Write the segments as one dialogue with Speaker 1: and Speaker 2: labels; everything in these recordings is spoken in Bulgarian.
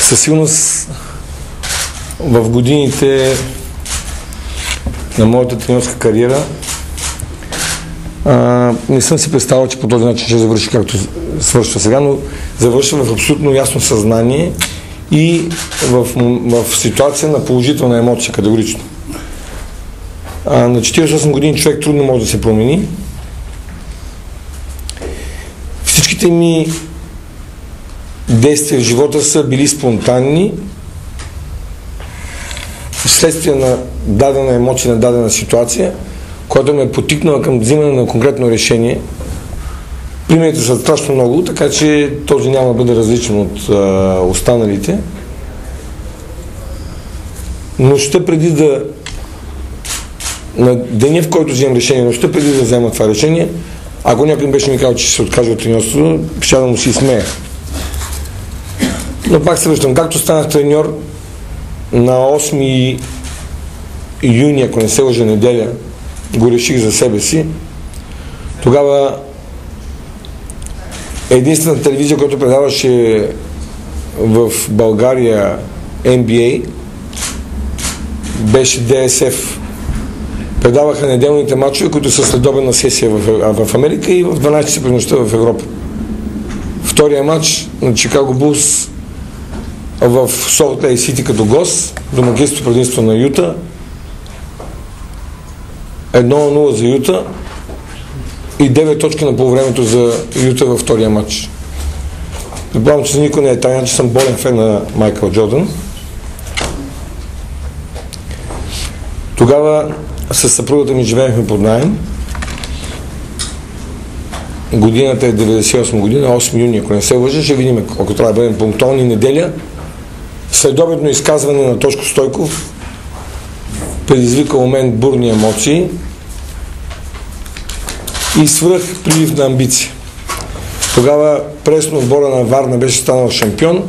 Speaker 1: Със сигурност в годините на моята тренерска кариера не съм си представил, че по този начин ще завърши както свършва сега, но завършва в абсолютно ясно съзнание и в ситуация на положителна емоция, категорично. На 48 години човек трудно може да се промени. Всичките ми действия в живота са били спонтанни, вследствие на дадена емоция, на дадена ситуация, която ме е потикнала към взимане на конкретно решение. Примерите са страшно много, така че този няма да бъде различен от останалите. Нощта преди да... На деня, в който взимам решение, нощта преди да взема това решение, ако някой беше ми казал, че ще се откаже от треньорството, ще да му си смея. Но пак се връщам. Както станах треньор на 8 юни, ако не се лъжа, неделя, го реших за себе си. Тогава единствената телевизия, която предаваше в България NBA, беше DSF. Предаваха неделните мачове, които са следобедна сесия в Америка и в 12 часа през нощта в Европа. Втория матч на Чикаго Булс в Солт Лейк Сити като гост, домакинство предимство на Юта. 1-0 за Юта и 9 точки на полувремето за Юта във втория матч. Предполагам, че за никой не е тайна, че съм болен фен на Майкъл Джордан. Тогава със съпругата ми живеехме под наем. Годината е 98 година, 8 юни, ако не се лъжа, ще видим, ако трябва да бъдем пунктуални, неделя. Следобедно изказване на Тошко Стойков предизвика у мен бурни емоции и свръх прилив на амбиция. Тогава пресно отбора на Варна беше станал шампион,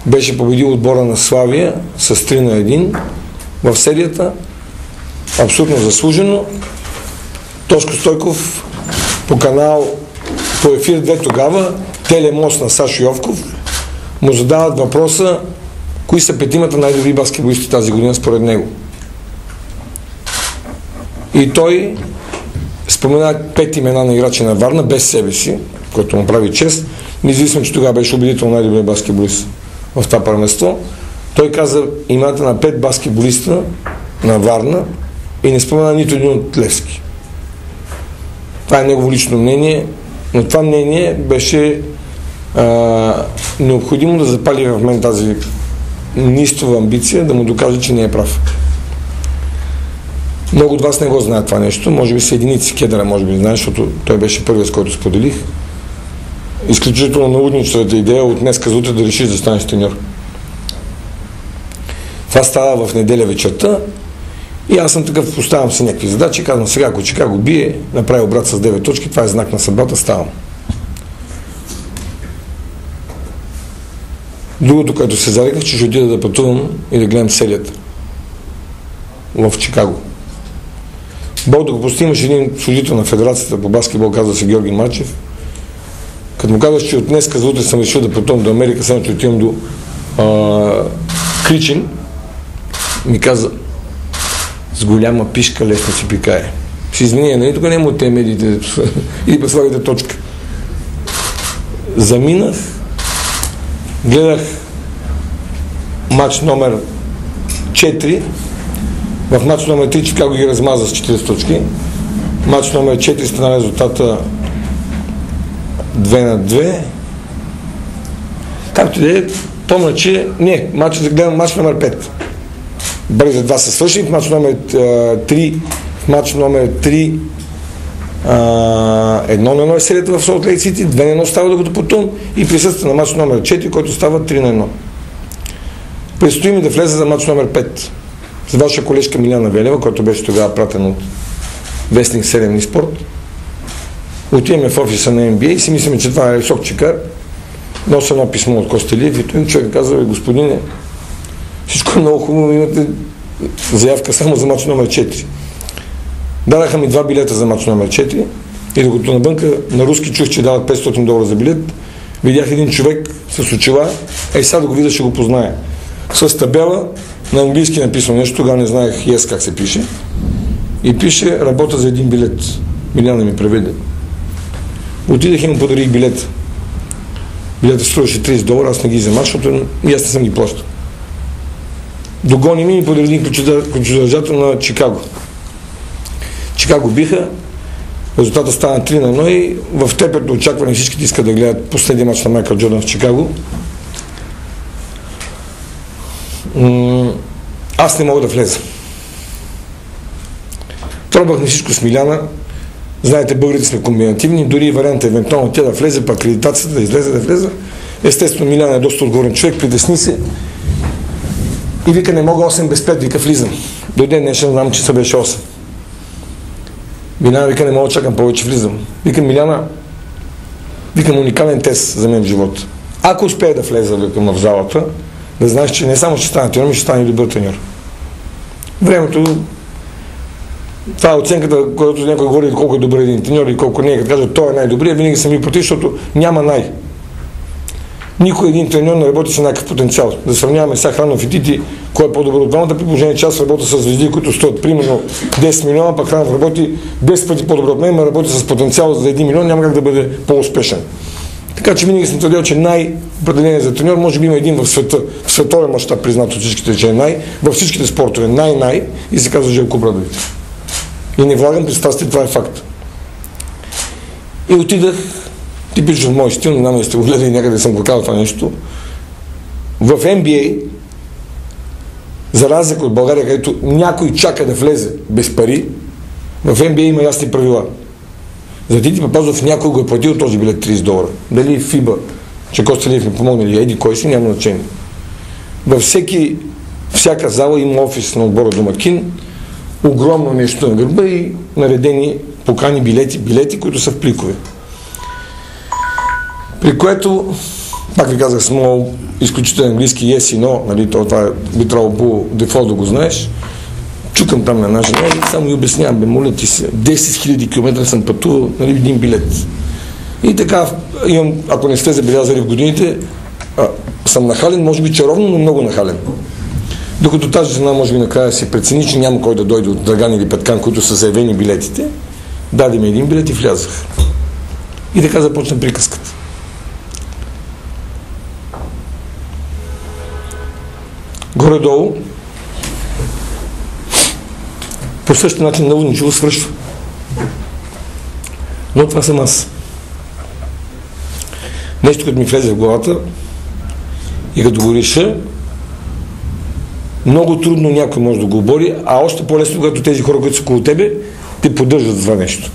Speaker 1: беше победил отбора на Славия с 3-1 в серията, абсолютно заслужено. Тошко Стойков по канал, по ефир 2 тогава, Телемост на Сашо Йовков, му задават въпроса, кои са петимата най-добри баскетболисти тази година според него. И той спомена 5 имена на играчи на Варна без себе си, което му прави чест, независимо, че тогава беше убедително най-добрият баскетболист в това първенство. Той каза имената на 5 баскетболиста на Варна и не спомена нито един от Левски. Това е негово лично мнение, но това мнение беше необходимо да запали в мен тази нистова амбиция, да му докаже, че не е прав. Много от вас не го знаят това нещо, може би са единици, Кедъра може би знаят, защото той беше първият, с който споделих. Изключително наудничествата идея от днеска за утре да решиш да станеш треньор. Това става в неделя вечерта и аз съм такъв, поставям си някакви задачи, казвам сега, ако Чикаго бие, направи обрат с 9 точки, това е знак на съдбата, ставам. Другото, което се зареках, че ще отида да пътувам и да гледам серията в Чикаго. Бог да го прости, имаше един служител на Федерацията по баскетбол, казва се Георги Мачев. Като му казваш, че от днеска за утре съм решил да пътувам до Америка, само че отивам до Кричин, ми каза, с голяма пишка лесно си пикае. Ще извиня, нали тук няма от тези медиите или па слагате точка. Заминах, гледах матч номер 4. В матч номер 3 Чикаго ги размаза с 40 точки. Матч номер 4 стана резултата 2-2. Както да е, помня, че гледам матч номер 5. Бързо 2 се свърши. В матч номер 3 1-1 е серията в Солт Лейк Сити, 2-1 става докато потом и присъства на матч номер 4, който става 3-1. Предстои ми да влезе за матч номер 5 с ваша колежка Миляна Велева, който беше тогава пратен от вестник 7 спорт. Отиваме в офиса на NBA и си мислим, че това е сокчикар. Нося едно писмо от Костелиев и той човек казва, господине, всичко е много хубаво, имате заявка само за матч номер 4. Дадаха ми 2 билета за матч номер 4 и докато навънка на руски чух, че дават $500 за билет, видях един човек с очила, сега да го видя, ще го позная. С табела, на английски написано нещо, тогава не знаех yes как се пише. И пише, работа за един билет. Миляна ми преведе. Отидах и му подарих билет. Билетът струваше $30, аз не ги вземах, защото и аз не съм ги плащал. Догони ми и подарих ключодържател на Чикаго. Чикаго биха, резултата стана 3-1 и в теперто очакване всичките искат да гледат последния мач на Майкъл Джордан в Чикаго. Аз не мога да влеза. Пробвах на всичко с Миляна. Знаете, българите сме комбинативни, дори и варианта евентуално тя да влезе, па акредитацията да излезе, да влезе. Естествено, Миляна е доста отговорен човек, притесни се и вика, не мога 8 без 5, вика, влизам. До ден днешен знам, че са беше 8. Миляна вика, не мога да чакам повече, влизам. Вика, Миляна, викам, уникален тест за мен в живота. Ако успея да влеза, викам, в залата, да знаеш, че не само ще стане треньор, но ще стане и добър треньор. Времето, това е оценката, когато някой говори колко е добър един треньор и колко не е, като кажа, той е най-добрият, винаги съм и против, защото няма най. Никой един треньор не работи с някакъв потенциал. Да сравняваме сега Хранов и Тити, кой е по-добър от двамата, при положение, че аз работя с звезди, които стоят примерно 10 милиона, пък Хранов работи 10 пъти по-добър от мен, но работи с потенциал за 1 милион, няма как да бъде по-успешен. Така че винаги съм твърдил, че най-определение за треньор, може би има един в света, в световен мащаб признат от всичките, че е във всичките спортове, най-най, и се казва Желко Обрадович. И не влагам пристрастие, това е факт. И отидах, типично в мой стил, не знам да сте го гледали, някъде съм го казал това нещо, в NBA, за разлика от България, където някой чака да влезе без пари, в NBA има ясни правила. За Тити Папазов някой го е платил този билет $30. Дали ФИБА, че Коста Лиев ми помогна или еди кой си, няма значение. Във всяка зала има офис на отбора домакин, огромно нещо на гърба и наредени покани билети, които са в пликове. При което, пак ви казах, с моят изключителен английски yes и no, нали, това би трябвало по дефолт да го знаеш, чукам там на една жена и само и обяснявам, моля ти се, 10 000 км съм пътувал, нали, един билет. И така, имам, ако не сте забелязали в годините, съм нахален, може би чаровно, но много нахален. Докато тази жена може би накрая си прецени, че няма кой да дойде от Драган или Петкан, които са заявени билетите, даде ми един билет и влязах. И така започна приказката. Горе-долу, по същия начин налудничево свършва. Но това съм аз. Нещо, като ми влезе в главата и като го реша, много трудно някой може да го обори, а още по-лесно, когато тези хора, които са около тебе, те поддържат за това нещо.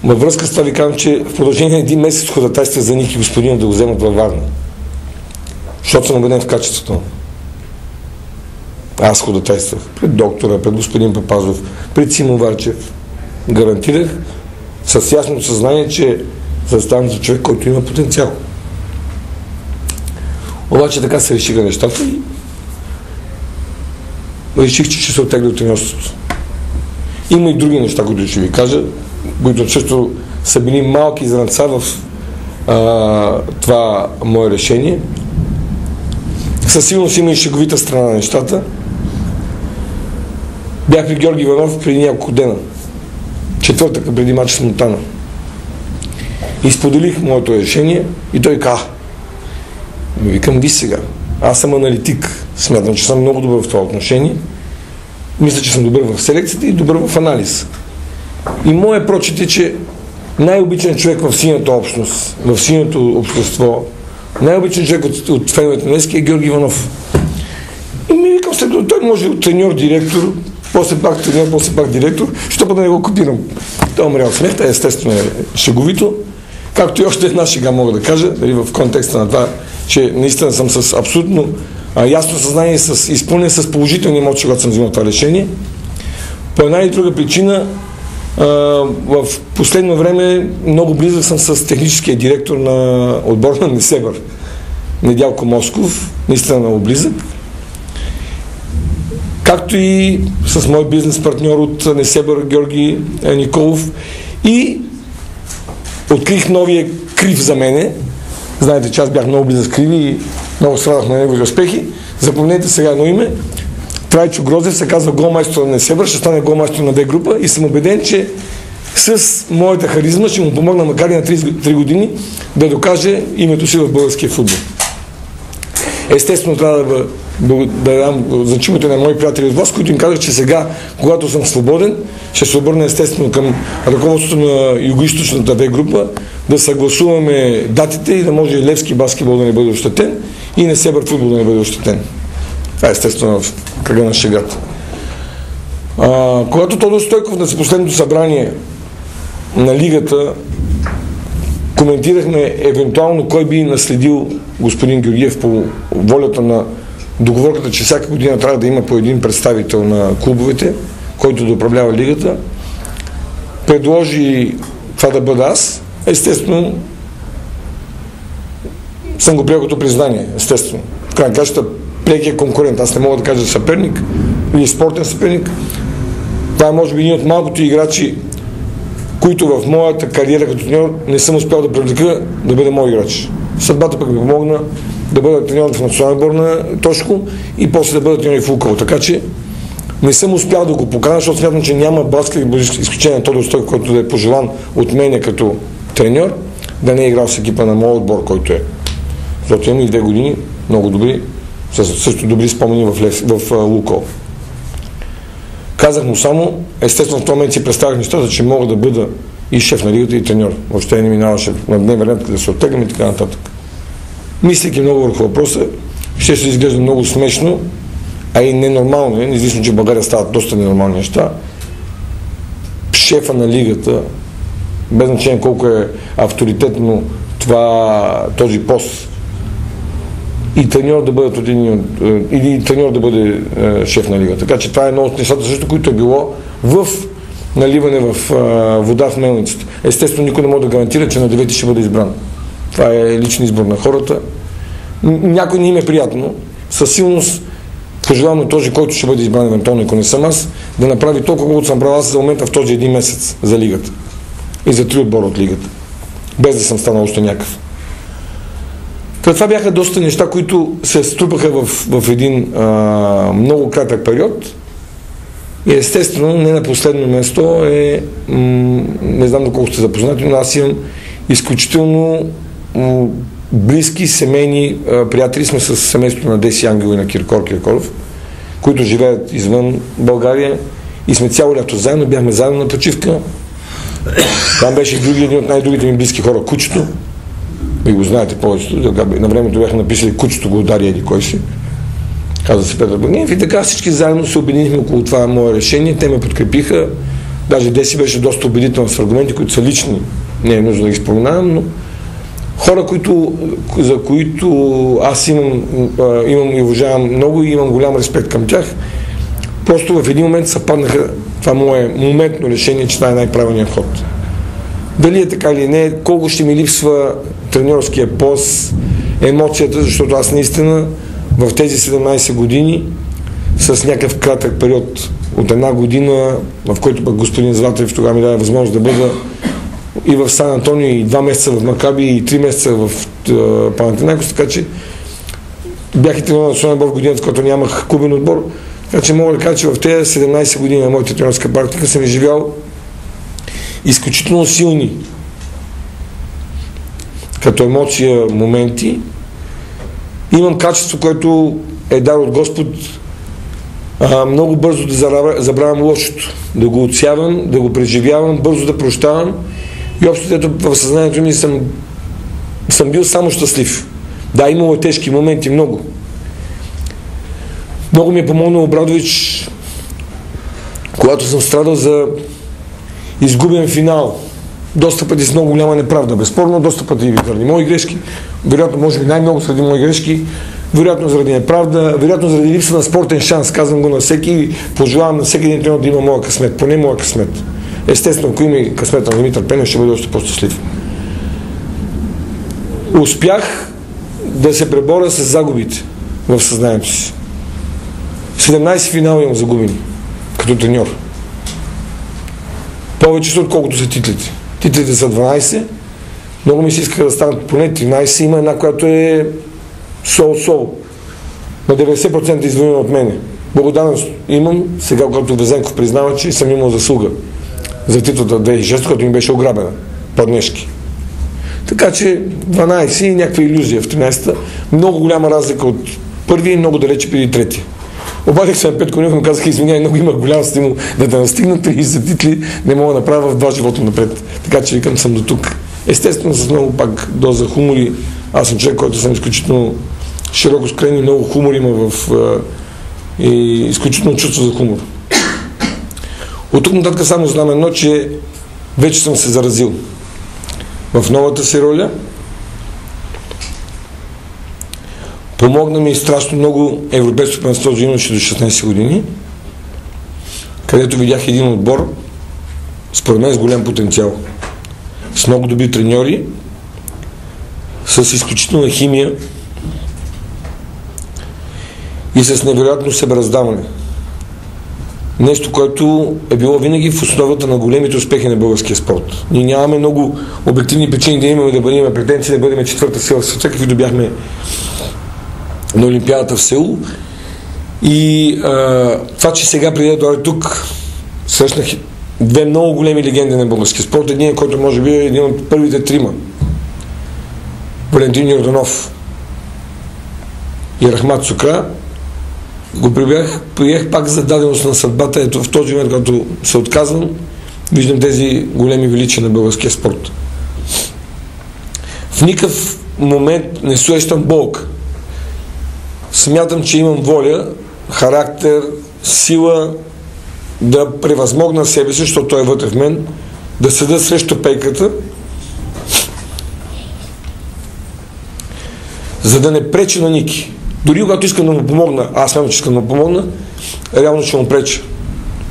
Speaker 1: Във връзка с това ви казвам, че в продължение на един месец ходатайства за Ники господина да го вземат във Варна. Защото съм убеден в качеството. Аз ходатайствах пред доктора, пред господин Папазов, пред Симо Варчев. Гарантирах с ясното съзнание, че заставам за човек, който има потенциал. Обаче така се решиха нещата и реших, че ще се оттегля от треньорството. Има и други неща, които ще ви кажа, които също са били малки зранца в това мое решение. Със сигурност има и шеговита страна на нещата. Бях при Георги Иванов преди няколко дена. Четвъртъка преди мача с Монтана. И споделих моето решение и той каза: ми викам, виж сега, аз съм аналитик, смятам, че съм много добър в това отношение, мисля, че съм добър в селекцията и добър в анализ. И моят прочит е, че най-обичен човек в синята общност, в синято общество, най-обичен човек от феновете на Левски е Георги Иванов. И ми викам, след това той може от треньор, директор, после пак треньор, после пак директор, защото да не го копирам. Той умря от смех, естествено е шеговито. Както и още една шега мога да кажа, дали в контекста на това, че наистина съм с абсолютно ясно съзнание, изпълнен с положителни емоции, когато съм взимал това решение. По една и друга причина, в последно време много близък съм с техническия директор на отбора на Несебър, Недялко Москов, наистина много близък. Както и с мой бизнес партньор от Несебър, Георги Николов. И открих новия Крив за мене. Знаете, че аз бях много близък с Криви и много страдах на неговите успехи. Запомнете сега едно име. Трайчо Грозев се казва голмайстор на Несебър, ще стане голмайстор на Б група и съм убеден, че с моята харизма ще му помогна, макар и на 3 години, да докаже името си в българския футбол. Естествено, трябва да дам значимото на мои приятели от вас, които им казах, че сега, когато съм свободен, ще се обърна естествено към ръководството на югоизточната Б група, да съгласуваме датите и да може и Левски баскетбол да не бъде ощетен и Несебър футбол да не бъде ощетен. Това е естествено в кръга на шегата. Когато Тодор Стойков на последното събрание на лигата коментирахме евентуално кой би наследил господин Георгиев по волята на договорката, че всяка година трябва да има по един представител на клубовете, който да управлява лигата, предложи това да бъда аз. Естествено, съм го приел като признание, естествено. В крайна каща, прекия конкурент. Аз не мога да кажа съперник или спортен съперник. Това е може би един от малкото играчи, които в моята кариера като треньор не съм успял да привлека да бъде мой играч. Съдбата пък ми помогна да бъда треньор в национална отбор на Тошко и после да бъда треньор в Луково. Така че не съм успял да го покана, защото смятам, че няма баскет, изключение на Тодор Стойков, който да е пожелан от мене като треньор, да не е играл с екипа на моят отбор, който е. Защото имам и 2 години много добри, също добри спомени в Луково. Казах му само, естествено в този момент си представях нещата, че мога да бъда и шеф на лигата и треньор. Въобще не минаваше на дневен ред, да се оттеглям и така нататък. Мислейки много върху въпроса, ще се изглежда много смешно, а и ненормално, независимо, че в България стават доста ненормални неща. Шефа на лигата, без значение колко е авторитетно този пост, и треньор да бъдат или треньор да бъде шеф на лигата. Така че това е едно от нещата, също, които е било в наливане в вода в мелницата. Естествено, никой не може да гарантира, че на 9 ще бъде избран. Това е личен избор на хората. Някой не им е приятно. Със силност пожелавам на този, който ще бъде избран, евентуално, ако не съм аз, да направи толкова, колкото съм правил аз за момента в този един месец за лигата. И за 3 отбора от лигата. Без да съм станал още някакъв. Това бяха доста неща, които се струпаха в един много кратък период. И естествено, не на последно место не знам доколко сте запознати, но аз имам изключително близки семейни приятели. Сме с семейството на Деси Ангел и на Киркор Киркоров, които живеят извън България и сме цяло лято заедно, бяхме заедно на почивка. Там беше един от най-другите ми близки хора, Кучето. Вие го знаете повечето. На времето бяха написали Кучето го удари еди кой си. Каза се Петър Багниев и така всички заедно се обединихме около това мое решение. Те ме подкрепиха. Даже Деси беше доста убедителен с аргументи, които са лични. Не е нужно да ги споменавам, но хора, за които аз имам и уважавам много и имам голям респект към тях, просто в един момент съпаднаха това мое моментно решение, че това е най-правилният ход. Дали е така или не, колко ще ми липсва треньорския пост, емоцията, защото аз наистина в тези 17 години с някакъв кратък период от 1 година, в който пък господин Златев тогава ми даде възможност да бъда и в Сан Антонио, и 2 месеца в Макаби, и 3 месеца в Панатинайкос, така че бях и треньор на национален отбор в годината, когато нямах клубен отбор. Така че мога да кажа, че в тези 17 години на моята треньорска практика съм изживял изключително силни като емоция моменти. Имам качество, което е дар от Господ, много бързо да забравям лошото, да го отсявам, да го преживявам, бързо да прощавам и общо в съзнанието ми съм бил само щастлив. Да, имало тежки моменти, много. Много ми е помогнал Обрадович, когато съм страдал за изгубен финал. Доста пъти с много голяма неправда. Безспорно, доста пъти и заради мои грешки. Вероятно, може би най-много заради мои грешки. Вероятно заради неправда. Вероятно заради липса на спортен шанс. Казвам го на всеки. Пожелавам на всеки един треньор да има моя късмет. Поне моя късмет. Естествено, ако има и късмета на Димитър Пенев, ще бъде още по-щастлив. Успях да се преборя с загубите в съзнанието си. 17 финала имам загубени като треньор. Повечето, отколкото са титлите. Титлите са 12, Много ми се иска да станат поне 13, има една, която е сол. На 90% извоювана от мене. Благодарност имам, сега когато Везенков признава, че съм имал заслуга за титлата 2006, който ми беше ограбена. По-днешки. Така че 12 и някаква илюзия в 13-та. Много голяма разлика от първи и много далече преди трети. Обадих се на Петко Нев, му казах, извиняй, много имах голям стимул да настигнат и за титли не мога да направя в два живота напред. Така че викам, съм до тук. Естествено, с много пак доза хумори. Аз съм човек, който съм изключително широко скрен и много хумор има и изключително чувство за хумор. От тук нататък само знам едно, че вече съм се заразил в новата си роля. Помогна ми страшно много Европейското първенство за юноши до 16 години, където видях един отбор, според мен с голям потенциал, с много добри треньори, с изключителна химия и с невероятно себераздаване. Нещо, което е било винаги в основата на големите успехи на българския спорт. Ние нямаме много обективни причини да имаме да бъдем претенции, да бъдем четвърта сила в света, каквито бяхме на Олимпиадата в Сеул. И това, че сега преди да дойде тук, срещнах две много големи легенди на българския спорт. Един, който може би е един от първите трима. Валентин Йорданов и Рахмат Сукра. Го приех пак за даденост на съдбата. Ето в този момент, когато се отказвам, виждам тези големи величия на българския спорт. В никакъв момент не срещам болка. Смятам, че имам воля, характер, сила да превъзмогна себе си, защото той е вътре в мен, да седа срещу пейката, за да не преча на Ники. Дори когато искам да му помогна, аз смятам, че искам да му помогна, реално ще му преча.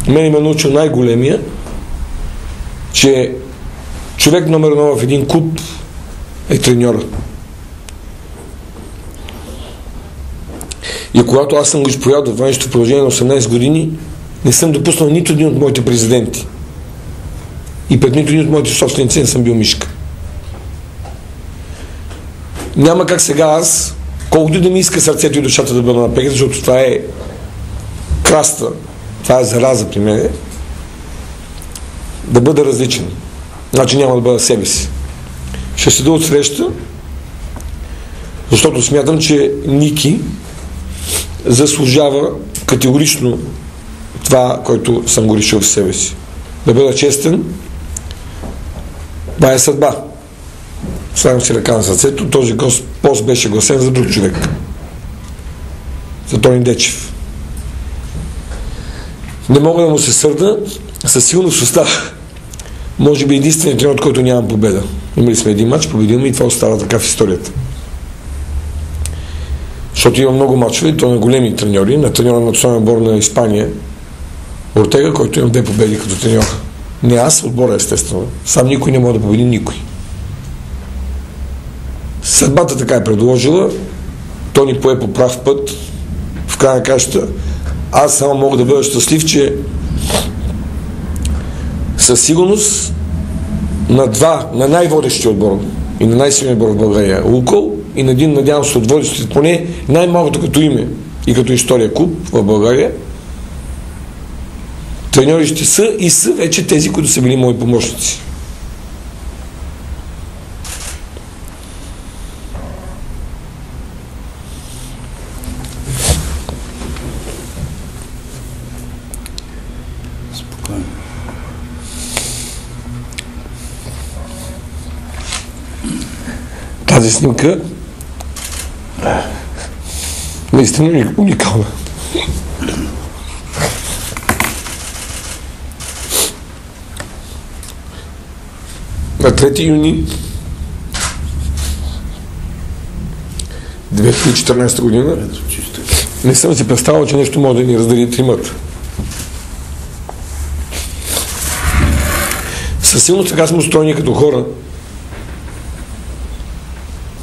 Speaker 1: Мен ме научил най-големия, че човек номер 1 в един клуб е треньора. И когато аз съм го изповядал това нещо в продължение на 18 години, не съм допуснал нито един от моите президенти. И пред нито един от моите собственици не съм бил мишка. Няма как сега аз, колкото да ми иска сърцето и душата да бъда на пеката, защото това е краста, това е зараза при мен, да бъда различен. Значи няма да бъда себе си. Ще седа от среща, защото смятам, че Ники заслужава категорично това, което съм го решил в себе си. Да бъда честен, това е съдба. Слагам си ръка на сърцето, този пост беше гласен за друг човек. За Тони Дечев. Не мога да му се сърда, със сигурност остава. Може би единственият тренер, от който нямам победа. Имали сме един матч, победилме и това остава така в историята. Защото има много мачове, то на големи треньори, на треньора на националния отбор на Испания, Ортега, който има 2 победи като треньор. Не аз, отбора естествено. Сам никой не може да победи никой. Съдбата така е предложила, то ни пое по прав път, в края на кращата. Аз само мога да бъда щастлив, че със сигурност на най-водещия отбор и на най-силния отбор в България Лукол и на един, надявам се, от водещите, поне най-малкото като име и като история клуб в България, треньори ще са и са вече тези, които са били мои помощници.
Speaker 2: Спокойно.
Speaker 1: Тази снимка наистина е уникална. На 3 юни 2014 година не съм си представил, че нещо може да ни раздели тримата. Със силно сега сме устроени като хора.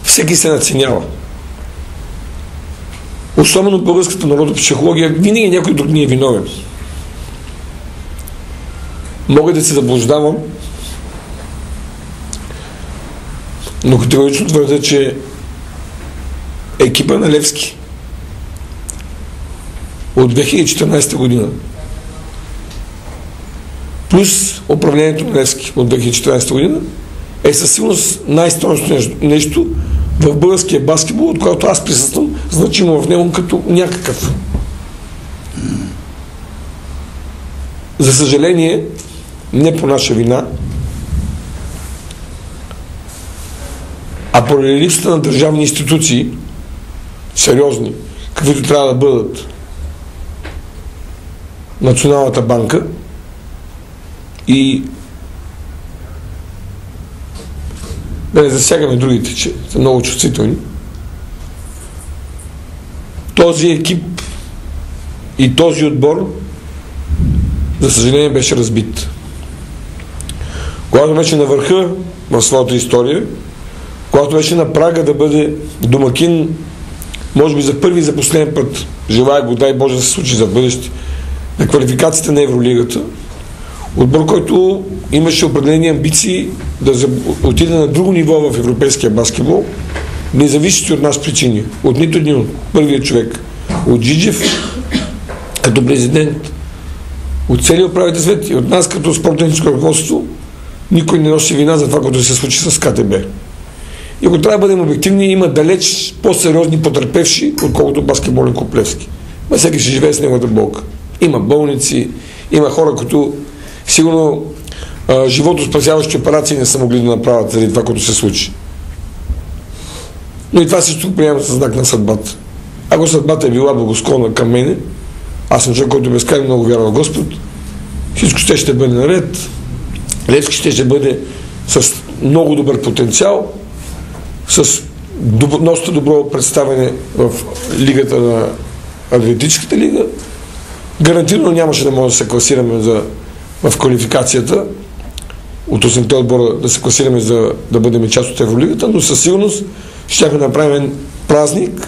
Speaker 1: Всеки се надценява. Особено българската народопсихология, винаги някой друг ни е виновен. Мога да се заблуждавам, Но категорично твърдя, че екипа на Левски от 2014 година плюс управлението на Левски от 2014 година е със сигурност най-стойностно нещо в българския баскетбол, от който аз присъствам значимо в него като някакъв. За съжаление, не по наша вина, а поради липсата на държавни институции, сериозни, каквито трябва да бъдат Националната банка и да не засягаме другите, че са много чувствителни, този екип и този отбор, за съжаление, беше разбит. Когато беше на върха в своята история, когато беше на прага да бъде домакин, може би за първи и за последен път, желая го, дай Боже да се случи за бъдеще, на квалификацията на Евролигата, отбор, който имаше определени амбиции да отиде на друго ниво в европейския баскетбол, независещи от нас причини. От нито един от първия човек. От Джиджев като президент, от целия управител свет и от нас като спортно-техническо ръководство, никой не носи вина за това, което се случи с КТБ. И ако трябва да бъдем обективни, има далеч по-сериозни потърпевши, отколкото баскетболен клуб Левски. Но всеки ще живее с неговата болка. Има болници, има хора, които сигурно животоспасяващи операции не са могли да направят заради това, което се случи. Но и това също приемам със знак на съдбата. Ако съдбата е била благосклонна към мене, аз съм човек, който безкрайно много вярва в Господ, всичко ще бъде наред, Левски ще бъде с много добър потенциал, с доста добро представяне в лигата на Адриатическата лига. Гарантирано нямаше да може да се класираме в квалификацията от 8-те отбора да се класираме за да бъдем част от Евролигата, но със сигурност щяхме да направим празник,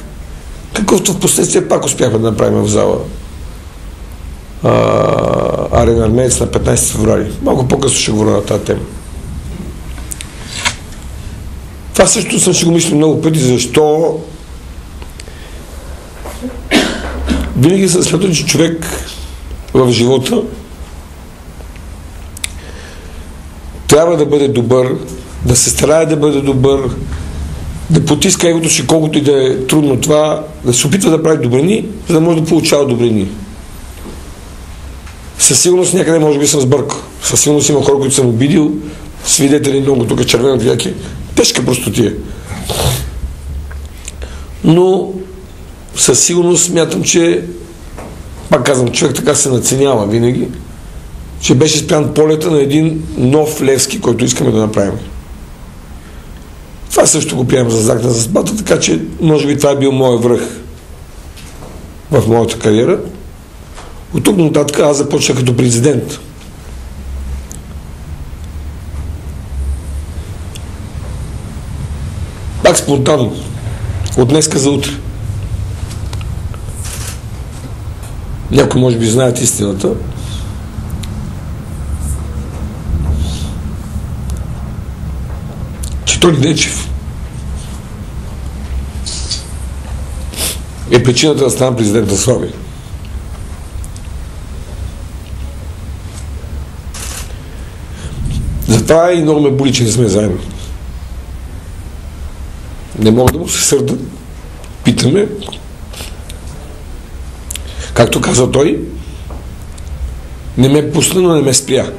Speaker 1: какъвто в последствие пак успяхме да направим в зала Арена Армеец на 15 февруари. Малко по-късно ще говоря на тази тема. Това също съм си го мислил много пъти, защо винаги съм смятал, че човек в живота трябва да бъде добър, да се старае да бъде добър, да потиска егото си, колкото и да е трудно това, да се опитва да прави добрини, за да може да получава добрини. Със сигурност някъде може би съм сбъркал. Със сигурност има хора, които съм обидил, свидетели много тук червено вяки. Тежка простотия. Но със сигурност смятам, че пак казвам, човек така се наценява винаги, че беше спрян полета на един нов Левски, който искаме да направим. Това също го приемам за знак на съдбата, така че може би това е бил моят връх в моята кариера. От тук нататък аз започнах като президент. Пак спонтанно. От днеска за утре. Някои може би знаят истината. Че Тони Дечев е причината да стана президент на Славия. Затова и много ме боли, че не сме заедно. Не мога да му се сърда. Питаме. Както каза той, не ме пусна, но не ме спря.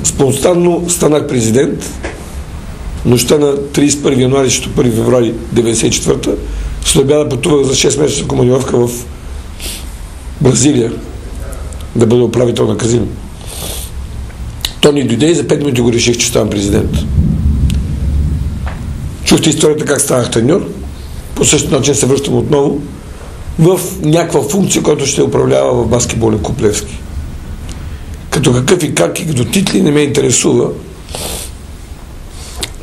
Speaker 1: Спонтанно станах президент. Нощта на 31 януари, 1 февруари 1994-та, след обяда пътувах за 6 месеца командировка в Бразилия да бъда управител на казино. Тони дойде и за 5 минути го реших, че ставам президент. Чухте историята как станах треньор. По същия начин се връщам отново в някаква функция, която ще управлява в баскетболен клуб Левски. Като какъв и как и като титли не ме интересува.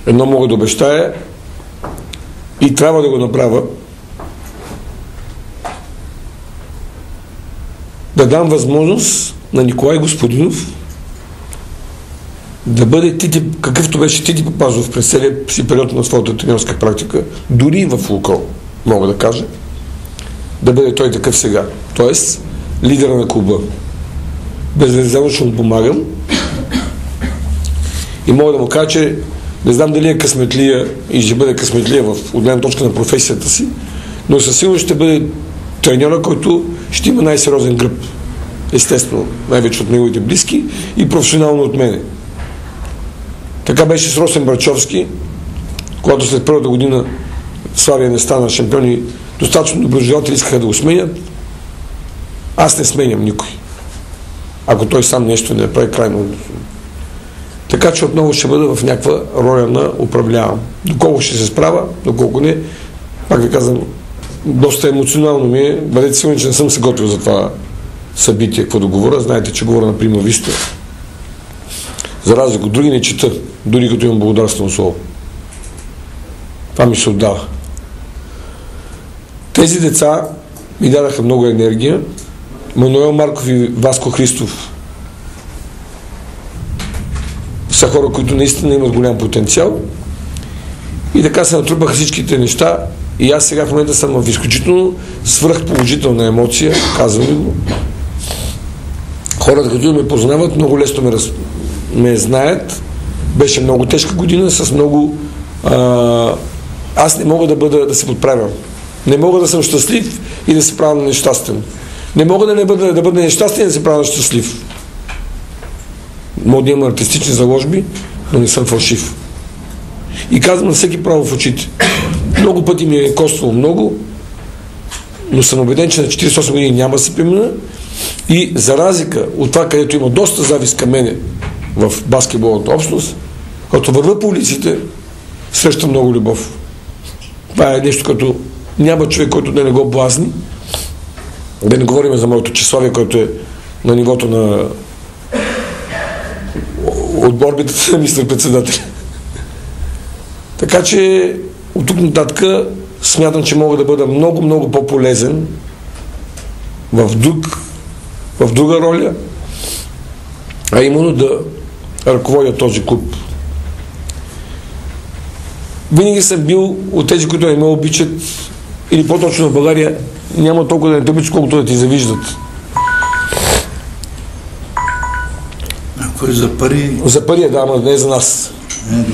Speaker 1: Едно мога да обещая и трябва да го направя. Да дам възможност на Николай Господинов да бъде Тити, какъвто беше Тити Папазов през целия си период на своята тренерска практика, дори и в Лукол, мога да кажа, да бъде той такъв сега. Тоест, лидера на клуба. Безрезервно ще му помагам. И мога да му кажа, че не знам дали е късметлия и ще бъде късметлия от гледна точка на професията си, но със сигурност ще бъде треньора, който ще има най-сериозен гръб. Естествено, най-вече от неговите близки и професионално от мене. Така беше с Росен Барчовски, когато след първата година Славия не стана шампион и достатъчно доброжелатели искаха да го сменят. Аз не сменям никой. Ако той сам нещо не направи крайно. Така че отново ще бъда в някаква роля на управлявам. Доколко ще се справя, доколко не, пак ви казвам, доста емоционално ми е. Бъдете сигурни, че не съм се готвил за това събитие, какво да говоря. Знаете, че говоря на Прима Виста. За разлика от други не чета, дори като имам благодарствено слово. Това ми се отдава. Тези деца ми дадаха много енергия. Мануел Марков и Васко Христов са хора, които наистина имат голям потенциал. И така се натрупаха всичките неща. И аз сега в момента съм в изключително свръхположителна емоция, казвам ви го. Хората, които ме познават, много лесно ме знаят. Беше много тежка година, с много... Аз не мога да се подправям. Не мога да съм щастлив и да се правя нещастен. Не мога да бъда нещастен и да се правя щастлив. Мога да имам артистични заложби, но не съм фалшив. И казвам на всеки право в очите. Много пъти ми е коствало много, но съм убеден, че на 48 години няма да се премина. И за разлика от това, където има доста завист към мене в баскетболната общност, когато вървя по улиците, срещам много любов. Това е нещо, като няма човек, който да не го блазни. Да не говорим за моето Чеславие, който е на нивото на отборбитата на мистер-председателя. Така че от тук нататък смятам, че мога да бъда много, много по-полезен в друга роля, а именно да ръководя този клуб. Винаги съм бил от тези, които не ме обичат, или по-точно в България няма толкова да не те обичат, колкото да ти завиждат.
Speaker 2: Ако е за пари...
Speaker 1: За пари, да, ама не е за нас.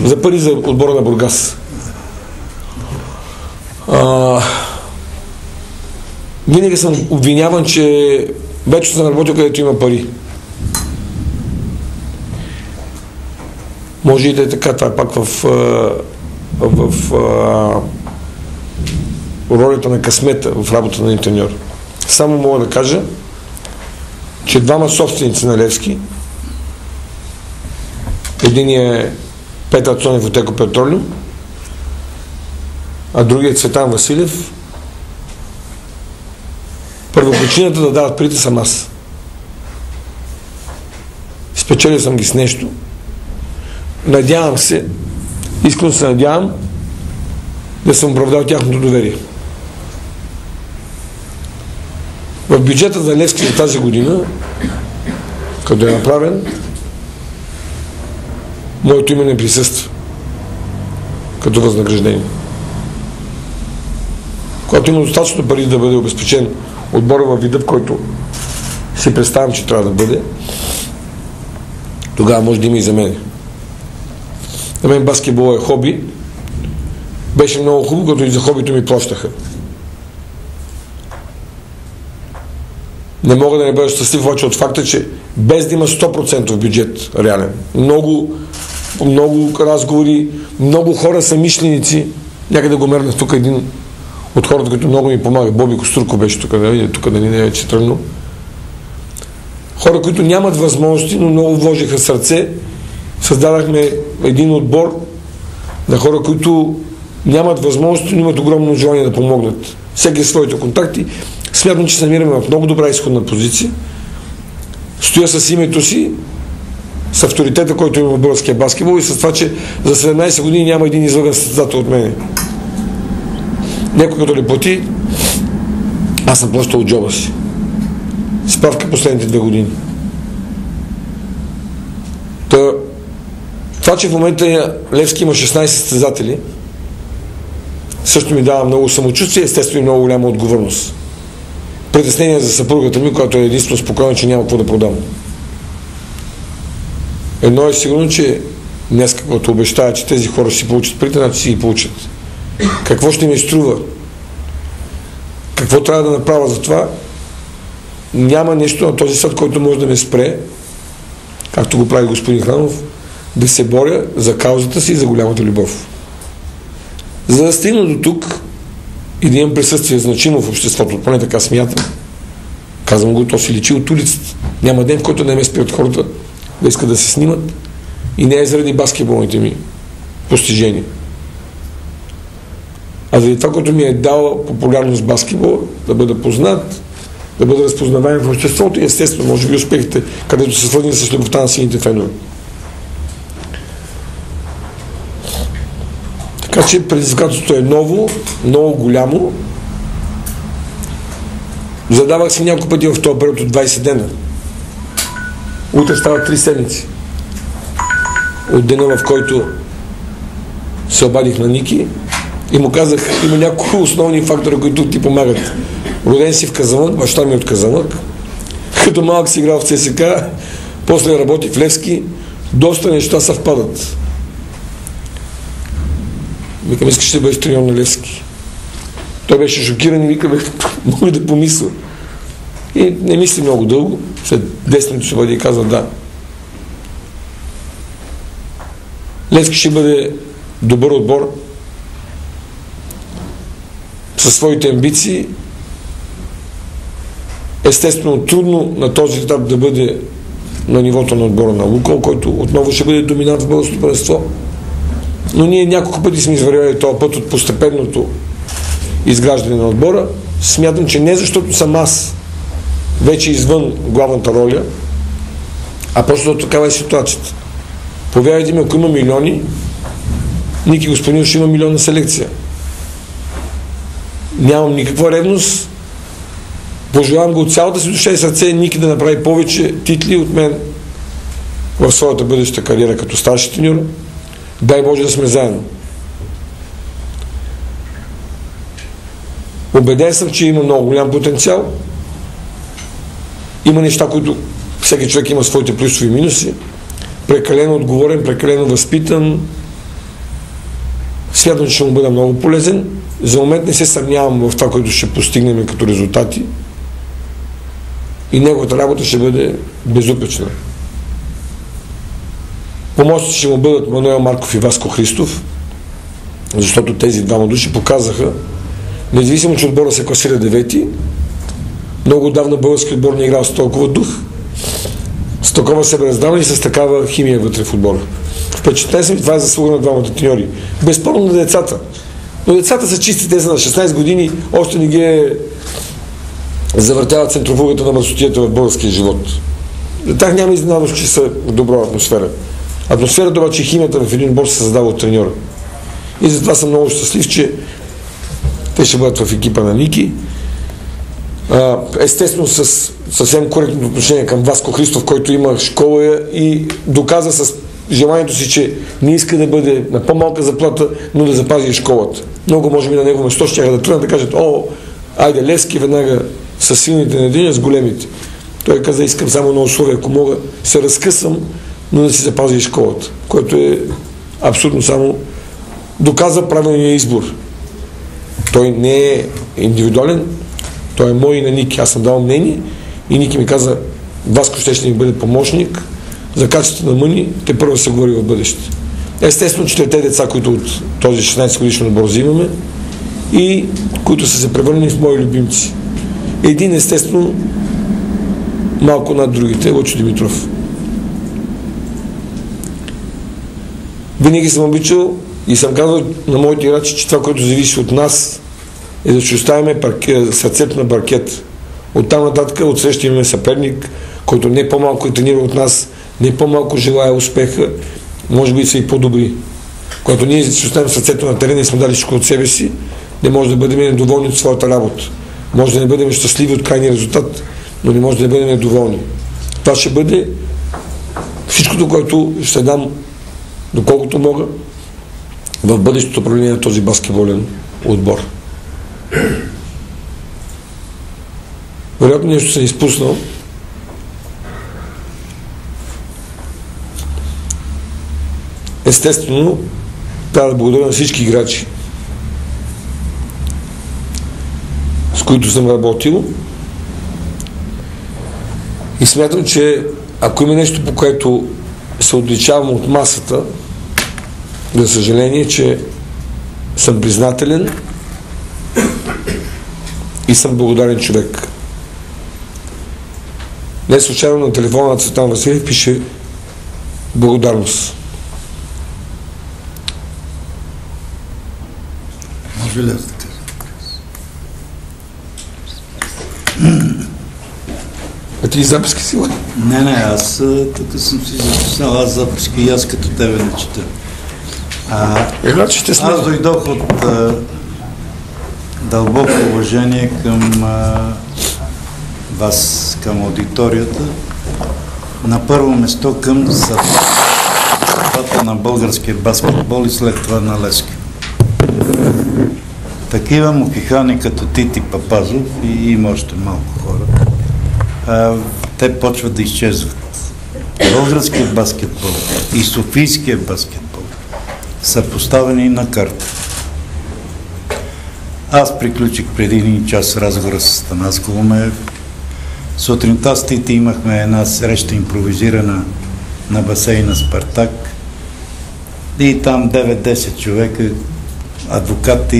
Speaker 1: За пари за отбора на Бургас. Винаги съм обвиняван, че вече съм работил където има пари. Може и да е така, това пак в ролята на късмета в работа на интерньор. Само мога да кажа, че двама собственици на Левски, единият е Петър Цонев от Екопетролиум, а другият Цветан Василев, първопричината да дават парите съм аз. Спечелил съм ги с нещо. Надявам се, искрено се надявам да съм оправдал тяхното доверие. В бюджета за Левски за тази година, като е направен, моето име не присъства като възнаграждение. Когато има достатъчно пари да бъде обезпечен отбора във вида, в който си представям, че трябва да бъде, тогава може да има и за мен. На мен баскетбол е хоби. Беше много хубаво, като и за хобито ми плащаха. Не мога да не бъда щастлив обаче от факта, че без да има 100% бюджет реален. Много разговори, много хора са мишленици. Някъде го мернах тук един от хората, които много ми помага. Боби Костурко беше тук, да ни не е вече тръгнал. Хора, които нямат възможности, но много вложиха сърце. Създадахме един отбор на хора, които нямат възможности, но имат огромно желание да помогнат. Всеки своите контакти. Смятам, че се намираме в много добра изходна позиция. Стоя с името си, с авторитета, който има в българския баскетбол и с това, че за 17 години няма един излъган състезател от мене. Някой като ли плати, аз съм плащал от джоба си. Справка последните 2 години. Това, че в момента Левски има 16 състезатели, също ми дава много самочувствие, естествено и много голяма отговорност. Притеснение за съпругата ми, която е единствено спокойна, че няма какво да продам. Едно е сигурно, че днес, когато обещая, че тези хора ще си получат парите, значи си ги получат. Какво ще ми струва? Какво трябва да направя за това? Няма нещо на този съд, който може да ме спре, както го прави господин Хранов, да се боря за каузата си и за голямата любов. За да стигна до тук и да имам присъствие значимо в обществото, поне така смятам, казвам го, то си личи от улицата. Няма ден, в който не ме спират хората да искат да се снимат и не е заради баскетболните ми постижения. А заради това, което ми е дала популярност баскетбол, да бъда познат, да бъда разпознаваем в обществото и естествено, може би успехите, където са свързани с любовта на сините фенове. Така че предизвикателството е ново, много голямо. Задавах си няколко пъти в този период от 20 дена. Утре стават 3 седмици. От деня, в който се обадих на Ники и му казах, има няколко основни фактора, които ти помагат. Роден си в Казанлък, баща ми от Казанлък. Като малък си играл в ЦСК, после работи в Левски. Доста неща съвпадат. Викам, искаш да бъдеш треньор на Левски. Той беше шокиран и викам, мога да помисля. И не мисли много дълго. След 10 минути се бъде и казва да. Левски ще бъде добър отбор със своите амбиции. Естествено, трудно на този етап да бъде на нивото на отбора на Лукол, който отново ще бъде доминант в българското първенство. Но ние няколко пъти сме извървяли този път от постепенното изграждане на отбора. Смятам, че не защото съм аз вече извън главната роля, а просто такава е ситуацията. Повярвайте ми, ако има милиони, Ники господин ще има милионна селекция. Нямам никаква ревност. Пожелавам го от цялата си душа и сърце Ники да направи повече титли от мен в своята бъдеща кариера като старши треньор. Дай Боже да сме заедно. Убеден съм, че има много голям потенциал. Има неща, които всеки човек има своите плюсови и минуси. Прекалено отговорен, прекалено възпитан. Смятам, че ще му бъда много полезен. За момент не се съмнявам в това, което ще постигнем като резултати. И неговата работа ще бъде безупречна. Помощници ще му бъдат Мануел Марков и Васко Христов, защото тези двама души показаха, независимо, че отбора се класира 9-ти, много отдавна български отбор не играл с толкова дух, с такова себераздаване и с такава химия вътре в отбора. Впечатлен съм, това е заслуга на двамата треньори. Безспорно на децата. Но децата са чисти, те са на 16 години, още не ги завъртяват центрофугата на мъжотията в българския живот. За тях няма изненадващо, че са в добра атмосфера. Атмосферата обаче, химията в един отбор се създава от треньора. И затова съм много щастлив, че те ще бъдат в екипа на Ники. Естествено с съвсем коректно отношение към Васко Христов, който има школа и доказа с желанието си, че не иска да бъде на по-малка заплата, но да запази школата. Много може би на него место ще да тръгнат да кажат, айде Левски веднага с силните надения, с големите. Той каза, искам само на условия, ако мога, се разкъсам, но да си запази и школата, което е абсолютно само доказа правилния избор. Той не е индивидуален, той е мой и на Ники. Аз съм дал мнение и Ники ми каза, Васко ще ни бъде помощник за качеството на Мъни, те първо се говори в бъдеще. Естествено, 4 деца, които от този 16 годишен отбор взимаме и които са се превърнали в мои любимци. Един, естествено, малко над другите, Лъчо Димитров. Винаги съм обичал и съм казал на моите играчи, че това, което зависи от нас, е да ще оставяме сърцето на паркет. Оттам нататък отсреща имаме съперник, който не по-малко е тренира от нас, не по-малко желая успеха, може би са и по-добри. Когато ние ще оставим сърцето на терена и сме дали всичко от себе си, не може да бъдем недоволни от своята работа. Може да не бъдем щастливи от крайния резултат, но не може да не бъдем недоволни. Това ще бъде всичкото, което ще дам доколкото мога, в бъдещото управление на този баскетболен отбор. Вероятно нещо съм изпуснал. Естествено, трябва да благодаря на всички играчи, с които съм работил, и смятам, че ако има нещо, по което се отличавам от масата, за съжаление, че съм признателен и съм благодарен човек. Не случайно на телефона на Цветан Василев пише благодарност.
Speaker 2: Може ли аз да кажа?
Speaker 1: А ти записки си?
Speaker 2: Не, аз тук съм си записал. Аз записки и аз като тебе не чета. Аз дойдох от дълбоко уважение към вас, към аудиторията. На първо место към съдбата на българския баскетбол и след това на Левски. Такива мухихани като Тити Папазов и има още малко хора. Те почват да изчезват. Българският баскетбол и софийският баскетбол са поставени на карта. Аз приключих преди един час разговора с Танас Коломеев. Сутринта с Тити имахме една среща импровизирана на басейна Спартак и там 9-10 човека, адвокати,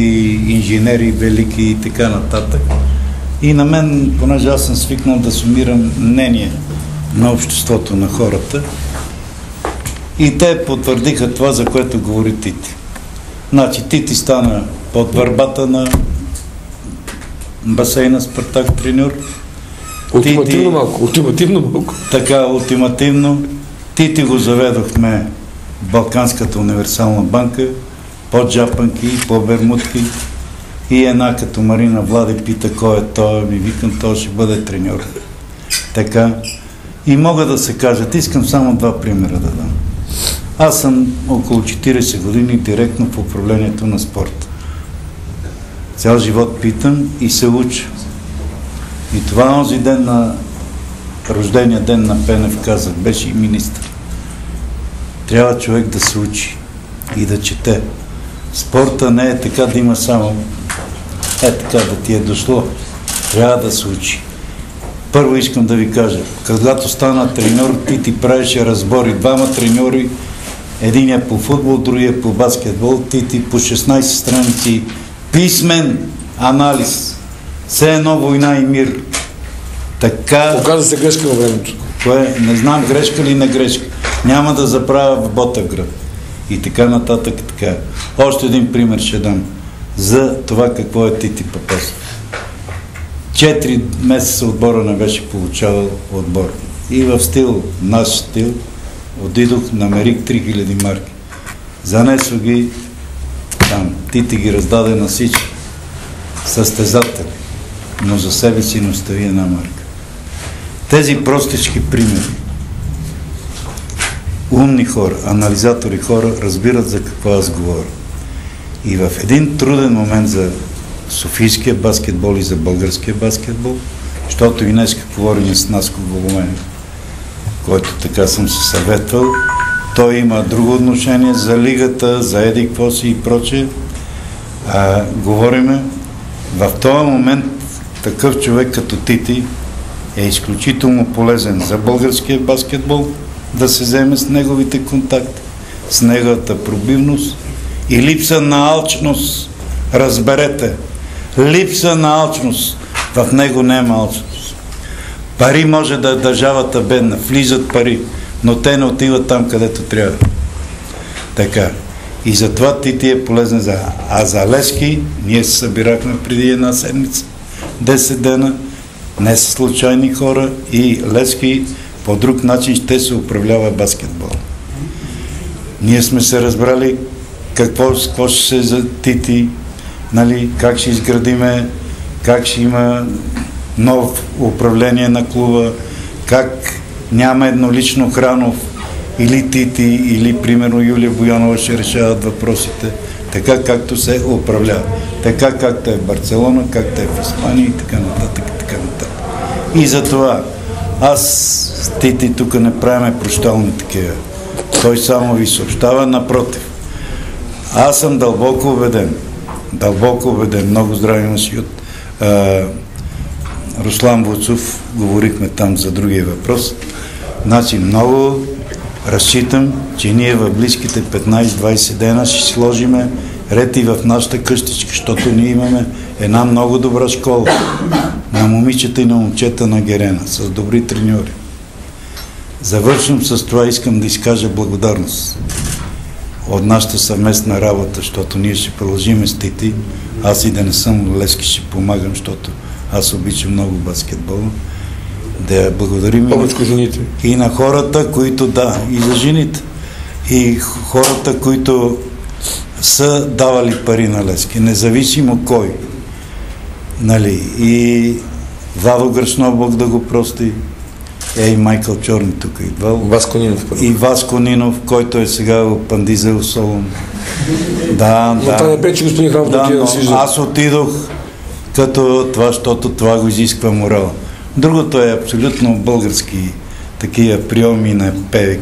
Speaker 2: инженери велики и така нататък. И на мен, понеже аз съм свикнал да сумирам мнение на обществото, на хората, и те потвърдиха това, за което говори Тити. Значи Тити стана под върбата на басейна Спартак треньор.
Speaker 1: Ултимативно малко.
Speaker 2: Така, ултимативно. Тити го заведохме в Балканската универсална банка, по-джапанки, по-бермудки, и една като Марина Влади пита кой е той, ми викам, той ще бъде треньор. Така. И мога да се кажат, искам само два примера да дам. Аз съм около 40 години директно в управлението на спорта. Цял живот питам и се уча. И това онзи ден на рождения ден на Пенев казах, беше и министър. Трябва човек да се учи и да чете. Спорта не е така да има само така да ти е дошло. Трябва да се учи. Първо искам да ви кажа, когато стана треньор, Тити правеше разбори. Двама треньори, единия по футбол, другия по баскетбол. Тити по 16 страници писмен анализ. Все едно война и мир. Така...
Speaker 1: Оказа се грешка във времето.
Speaker 2: Не знам грешка ли не грешка. Няма да заправя в Ботевград. И така нататък. Така. Още един пример ще дам за това какво е Тити Папазов. 4 месеца отбора не беше получавал отбор. И в стил, наш стил, отидох, намерих 3000 марки. Занесох ги там. Тити ги раздаде на всички състезатели, но за себе си не остави една марка. Тези простички примери. Умни хора, анализатори хора разбират за какво аз говоря. И в един труден момент за софийския баскетбол и за българския баскетбол, защото и днес говорим с Наско Голоменев, който така съм се съветвал, той има друго отношение за лигата, за еди какво си и прочее. Говориме, в този момент такъв човек като Тити е изключително полезен за българския баскетбол, да се вземе с неговите контакти, с неговата пробивност и липса на алчност. Разберете, липса на алчност. В него няма алчност. Пари може да е държавата бедна, влизат пари, но те не отиват там, където трябва. Така. И затова Тити е полезен за... А за Левски, ние се събирахме преди една седмица, 10 дена, не са случайни хора и Левски по друг начин ще се управлява баскетбол. Ние сме се разбрали какво ще се за Тити, нали, как ще изградиме, как ще има ново управление на клуба, как няма еднолично Хранов, или Тити, или примерно Юлия Боянова ще решават въпросите, така както се управлява, така както е в Барселона, както е в Испания и така нататък, и така нататък. И затова аз с Тити тук не правиме прощални такива. Той само ви съобщава, напротив. Аз съм дълбоко убеден, много здраве имаш и от Руслан Вуцов, говорихме там за другия въпрос. Значи много разчитам, че ние в близките 15-20 дена ще сложиме ред и в нашата къщичка, защото ние имаме една много добра школа на момичета и на момчета на Герена, с добри треньори. Завършвам с това, искам да изкажа благодарност от нашата съвместна работа, защото ние ще продължим с Тити. Аз и да не съм Левски, ще помагам, защото аз обичам много баскетбол. Да благодарим и на хората, които и за жените, и хората, които са давали пари на Левски, независимо кой. Нали? И Владо Гръшнов, Бог да го прости, и Майкъл Чорни тук идвал.
Speaker 1: Васко Нинов.
Speaker 2: И Васко Нинов, който е сега Пандизел Солон.
Speaker 1: Но това не пречи, господин Храмов, да свижда.
Speaker 2: Аз отидох като това, защото това го изисква морал. Другото е абсолютно български такива приеми на певик.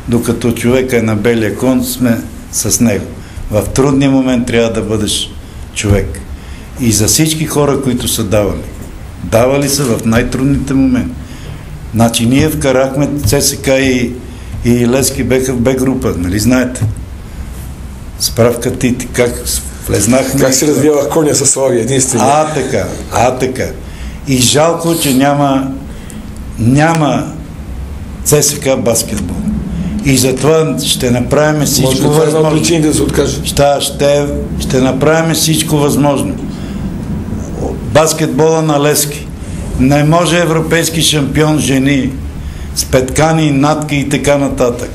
Speaker 2: Докато човека е на белия кон, сме с него. В трудния момент трябва да бъдеш човек. И за всички хора, които са давали. Давали са в най-трудните моменти. Значи ние вкарахме ЦСК и Левски беха в Б група, нали знаете? Справка Тити, как влезнахме...
Speaker 1: Как се развивах коня със Славия, единствено.
Speaker 2: Така. И жалко, че няма ЦСК баскетбол. И затова ще направим всичко възможно.
Speaker 1: Може причини да се откаже.
Speaker 2: Ще направим всичко възможно. Баскетбола на Левски. Не може европейски шампион жени с петкани, натки и така нататък.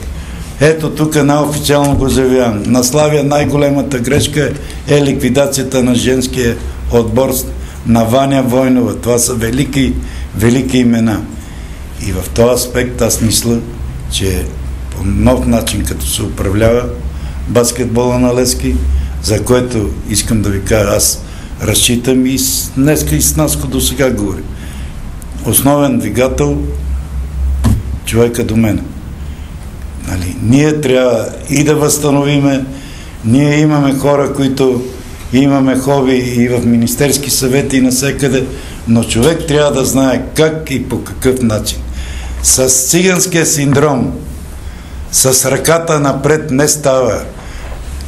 Speaker 2: Ето тук най-официално го заявявам. На Славия най-големата грешка е ликвидацията на женския отбор на Ваня Войнова. Това са велики имена. И в този аспект аз мисля, че по нов начин, като се управлява баскетбола на Левски, за което искам да ви кажа, аз разчитам и днеска и с Наско до сега говорим. Основен двигател човека до мен. Нали? Ние трябва и да възстановиме, ние имаме хора, които имаме хоби и в Министерски съвет и навсекъде, но човек трябва да знае как и по какъв начин. С циганския синдром, с ръката напред не става.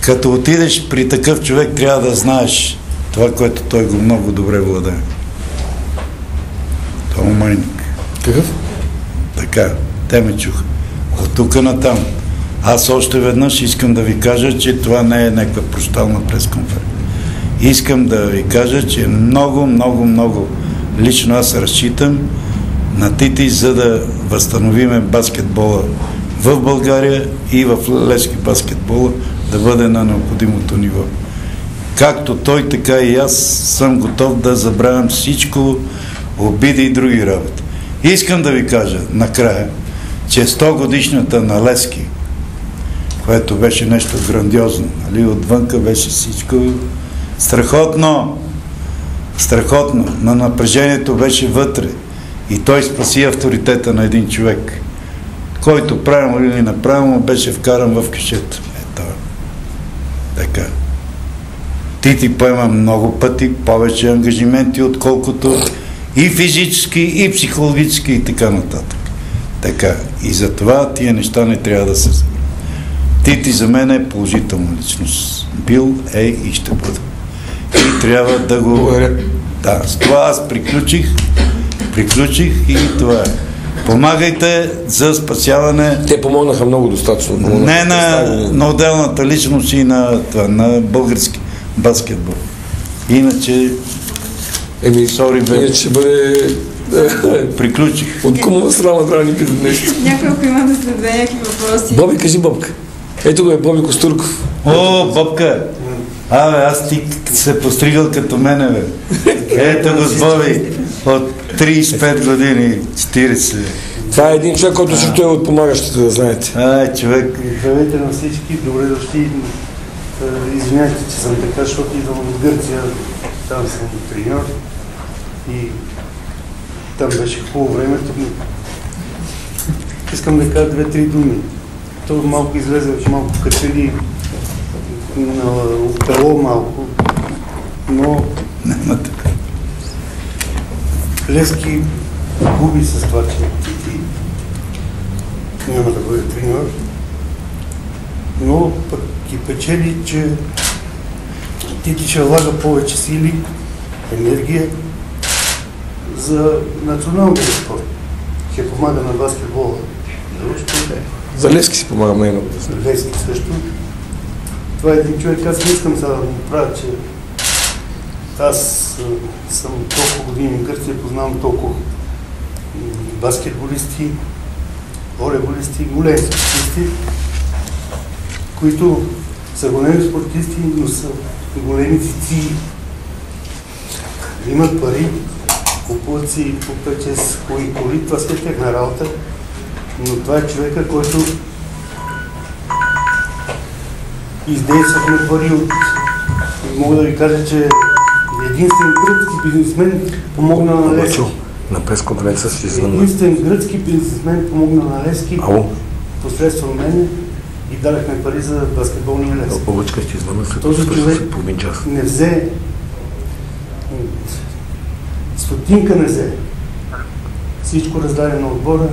Speaker 2: Като отидеш при такъв човек, трябва да знаеш това, което той го много добре владее. Това майник.
Speaker 1: Какъв?
Speaker 2: Така, те ме чуха. От тук натам. Аз още веднъж искам да ви кажа, че това не е някаква прощална пресконференция. Искам да ви кажа, че много лично аз разчитам на Тити, за да възстановиме баскетбола в България и в Левски баскетбола да бъде на необходимото ниво. Както той, така и аз съм готов да забравям всичко, обиди и други работи. Искам да ви кажа накрая, че 100 годишната на Левски, което беше нещо грандиозно, нали? Отвънка беше всичко страхотно, но напрежението беше вътре и той спаси авторитета на един човек, който правилно или неправилно беше вкаран в кешета. Така. Тити поема много пъти повече ангажименти, отколкото и физически, и психологически, и така нататък. Така. И затова тия неща не трябва да се забравят. Тити за мен е положителна личност. Бил е и ще бъде. И трябва да го... Да, с това аз приключих и това е. Помагайте за спасяване...
Speaker 1: Те помогнаха много достатъчно.
Speaker 2: Не на отделната личност и на български баскетбол. Иначе...
Speaker 1: Иначе бъде...
Speaker 2: Приключих.
Speaker 1: От кумова страна трябва да ни питат нещо.
Speaker 3: Някой, ако има да следва някакви въпроси.
Speaker 1: Боби, кажи Бобка. Ето го е Боби Костурков.
Speaker 2: О, Бобка! Аз ти се постригал като мене, бе. Ето го с Боби от 35 години, 40.
Speaker 1: Това е един човек, който също е от помагащите, да знаете.
Speaker 2: Човек.
Speaker 4: Здравейте на всички, добре дошли. Извинявайте, че съм така, защото идвам от Гърция, там съм треньор и там беше хубаво времето. Искам да кажа 2-3 думи. То малко излезе, малко качели на опело малко, но
Speaker 2: Няма така.
Speaker 4: Левски губи с това, че Тити няма да бъде треньор, но пък ги печели, че Тити ще влага повече сили, енергия за националния спорт. Ще помага на баскетбола.
Speaker 1: За Левски си помагам на едно.
Speaker 4: Левски също. Това е един човек, аз не искам сега да му правя, че аз съм толкова години в Гърция, познавам толкова баскетболисти, волейболисти, големи спортисти, които са големи спортисти, но са големи цици. Имат пари, купуват си по 5-6 коли, това си е техна работа, но това е човека, който издействахме пари от... Мога да ви кажа, че единствен гръцки бизнесмен помогна на Левски.
Speaker 1: На пресконференция си извън.
Speaker 4: Единствен гръцки бизнесмен помогна на Левски посредством мене и дадахме пари за баскетболния Левски.
Speaker 1: Обачка ще извън след
Speaker 4: този човек не взе стотинка не взе. Всичко раздаде на отбора,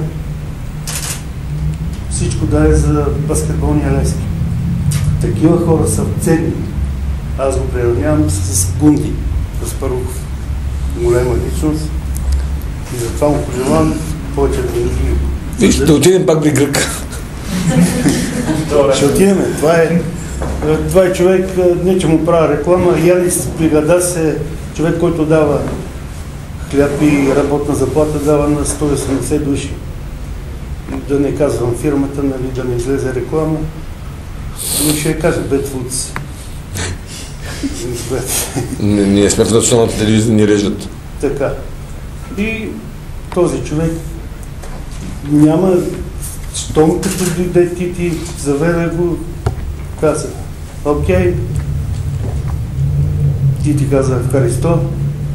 Speaker 4: всичко даде за баскетболния Левски. Такива хора са ценни. Аз го приравнявам с Бунди, Каспаров, голема личност и затова му пожелавам повече да не ги.
Speaker 1: Виж, да отидем пак при Грък.
Speaker 4: Ще отидем. Това е човек, не че му правя реклама, Янис Бригадас е човек, който дава хляб и работна заплата, дава на 180 души. Да не казвам фирмата, нали, да не излезе реклама, но ще я кажа, Бетфудс.
Speaker 1: Ние сме в националната телевизия да ни режат.
Speaker 4: Така. И този човек няма, щом като дойде Тити, заведе го, каза, окей, Тити каза Харисто,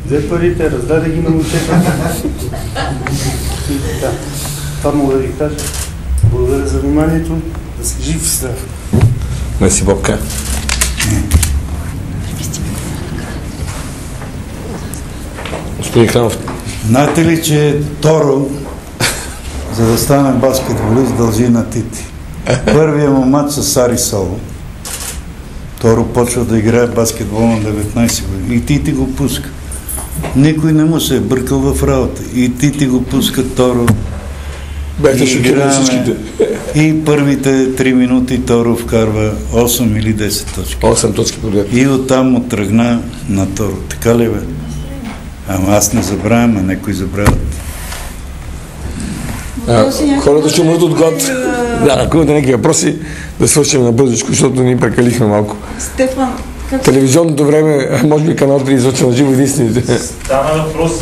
Speaker 4: взе парите, раздаде ги на момчета. И така. Това мога да ви кажа. Благодаря за вниманието, да си жив и здрав.
Speaker 1: Меси Бобка. Господин Хранов.
Speaker 2: Знаете ли, че Торо, за да стане баскетболист, дължи на Тити? Първият му матч с Сари Соло, Торо почва да играе баскетбол на 19 години и Тити го пуска. Никой не му се е бъркал в работа. И Тити го пуска Торо.
Speaker 1: Бяхте шокирани всичките.
Speaker 2: И първите 3 минути Торо вкарва 8 или 10 точки.
Speaker 1: 8 точки подбят.
Speaker 2: И оттам му тръгна на Торо. Така ли бе? Ама аз не забравям, а някой забравят.
Speaker 1: Хората ще умрат от глад. Да, ако имате някакви въпроси, да свършим на бързичко, защото ни прекалихме малко.
Speaker 3: Стефан, как...
Speaker 1: Телевизионното време, може би канал 3 излъчва на живо единствените.
Speaker 5: Стана въпрос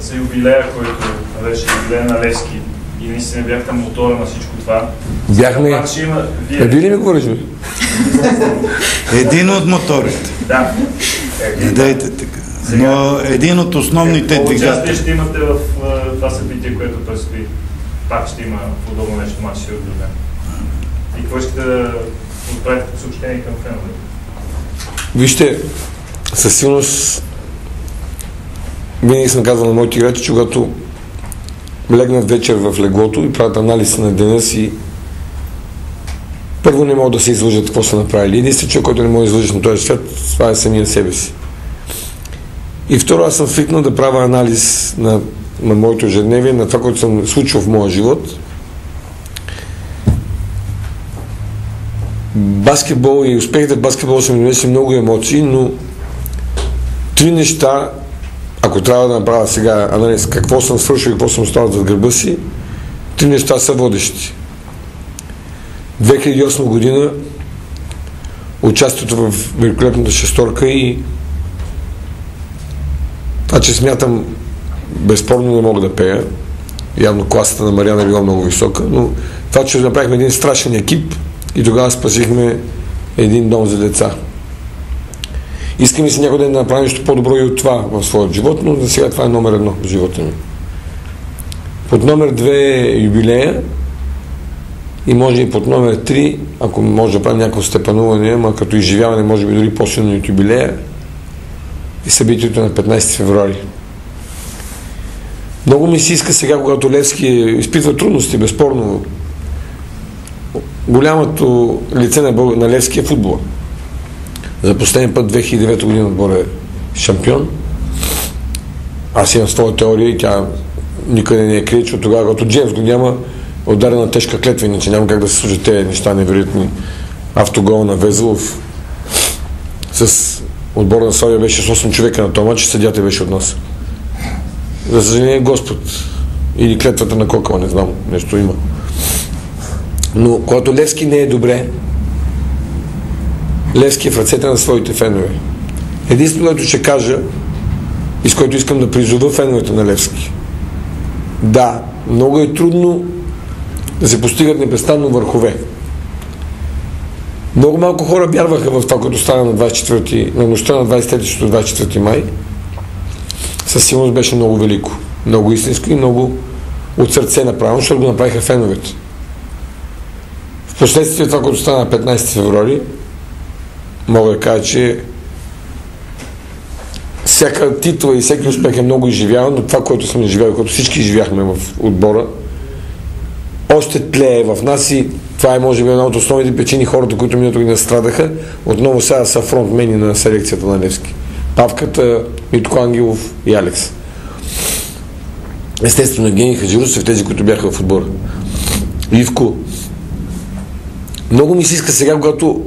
Speaker 5: за юбилея, който беше юбилея на Левски. И наистина бяхте мотора на всичко това.
Speaker 1: Бяхме... Вие ли ми говориш?
Speaker 2: Един от моторите.
Speaker 5: Да.
Speaker 2: Не дайте така. Но един от основните двигатели.
Speaker 5: Участие ще имате в това събитие, което предстои. Пак ще има подобно нещо, матч ще отдадем. И какво искате да отправите по съобщение към феновете?
Speaker 1: Вижте, със сигурност винаги съм казал на моите играчи, че когато легнат вечер в леглото и правят анализ на деня си, първо не могат да се излъжат какво са направили. Единствен човек, който не може да излъжеш на този свят, това е самия себе си. И второ, аз съм свикнал да правя анализ на моето ежедневие, на това, което съм случил в моя живот. Баскетбол и успехите в баскетбол са ми донесли много емоции, но 3 неща, ако трябва да направя сега анализ какво съм свършил и какво съм оставил зад гърба си, 3 неща са водещи. 2008 година участието в великолепната шесторка и това, че смятам, безспорно не мога да пея, Явно класата на Мариана е била много висока, но това, че направихме един страшен екип и тогава спасихме един дом за деца. Искаме си някой ден да направим нещо по-добро и от това в своят живот, но за сега това е номер 1 в живота ми. Под номер 2 е юбилея и може и под номер 3, ако може да правим някакво степануване, ама като изживяване, може би дори по-силно от юбилея, и събитието на 15 февруари. Много ми се иска сега, когато Левски изпитва трудности, безспорно. Голямото лице на Левски е футбола. За последния път 2009 година отбор е шампион. Аз имам своя теория и тя никъде не е крие, че от тогава, когато Джеймс го няма, е ударена тежка клетва, иначе няма как да се служат тези неща невероятни. Автогол на Везелов с отбора на Славия беше с 8 човека на този мач, съдията беше от нас. За съжаление Господ или клетвата на Кокала, не знам, нещо има. Но когато Левски не е добре, Левски е в ръцете на своите фенове. Единствено, което ще кажа и с което искам да призова феновете на Левски. Да, много е трудно да се постигат непрестанно върхове. Много малко хора вярваха в това, което стана на нощта на 23-24 май. Със сигурност беше много велико, много истинско и много от сърце направено, защото го направиха феновете. Впоследствие това, което стана на 15 февруари, мога да кажа, че всяка титла и всеки успех е много изживяван, но това, което сме изживяли, което всички изживяхме в отбора, още тлее в нас и това е може би една от основните причини хората, които миналото ги настрадаха, отново сега са фронтмени на селекцията на Левски. Павката, Митко Ангелов и Алекс. Естествено, Евгений Хаджирусев, тези, които бяха в отбора. Ивко. Много ми се иска сега, когато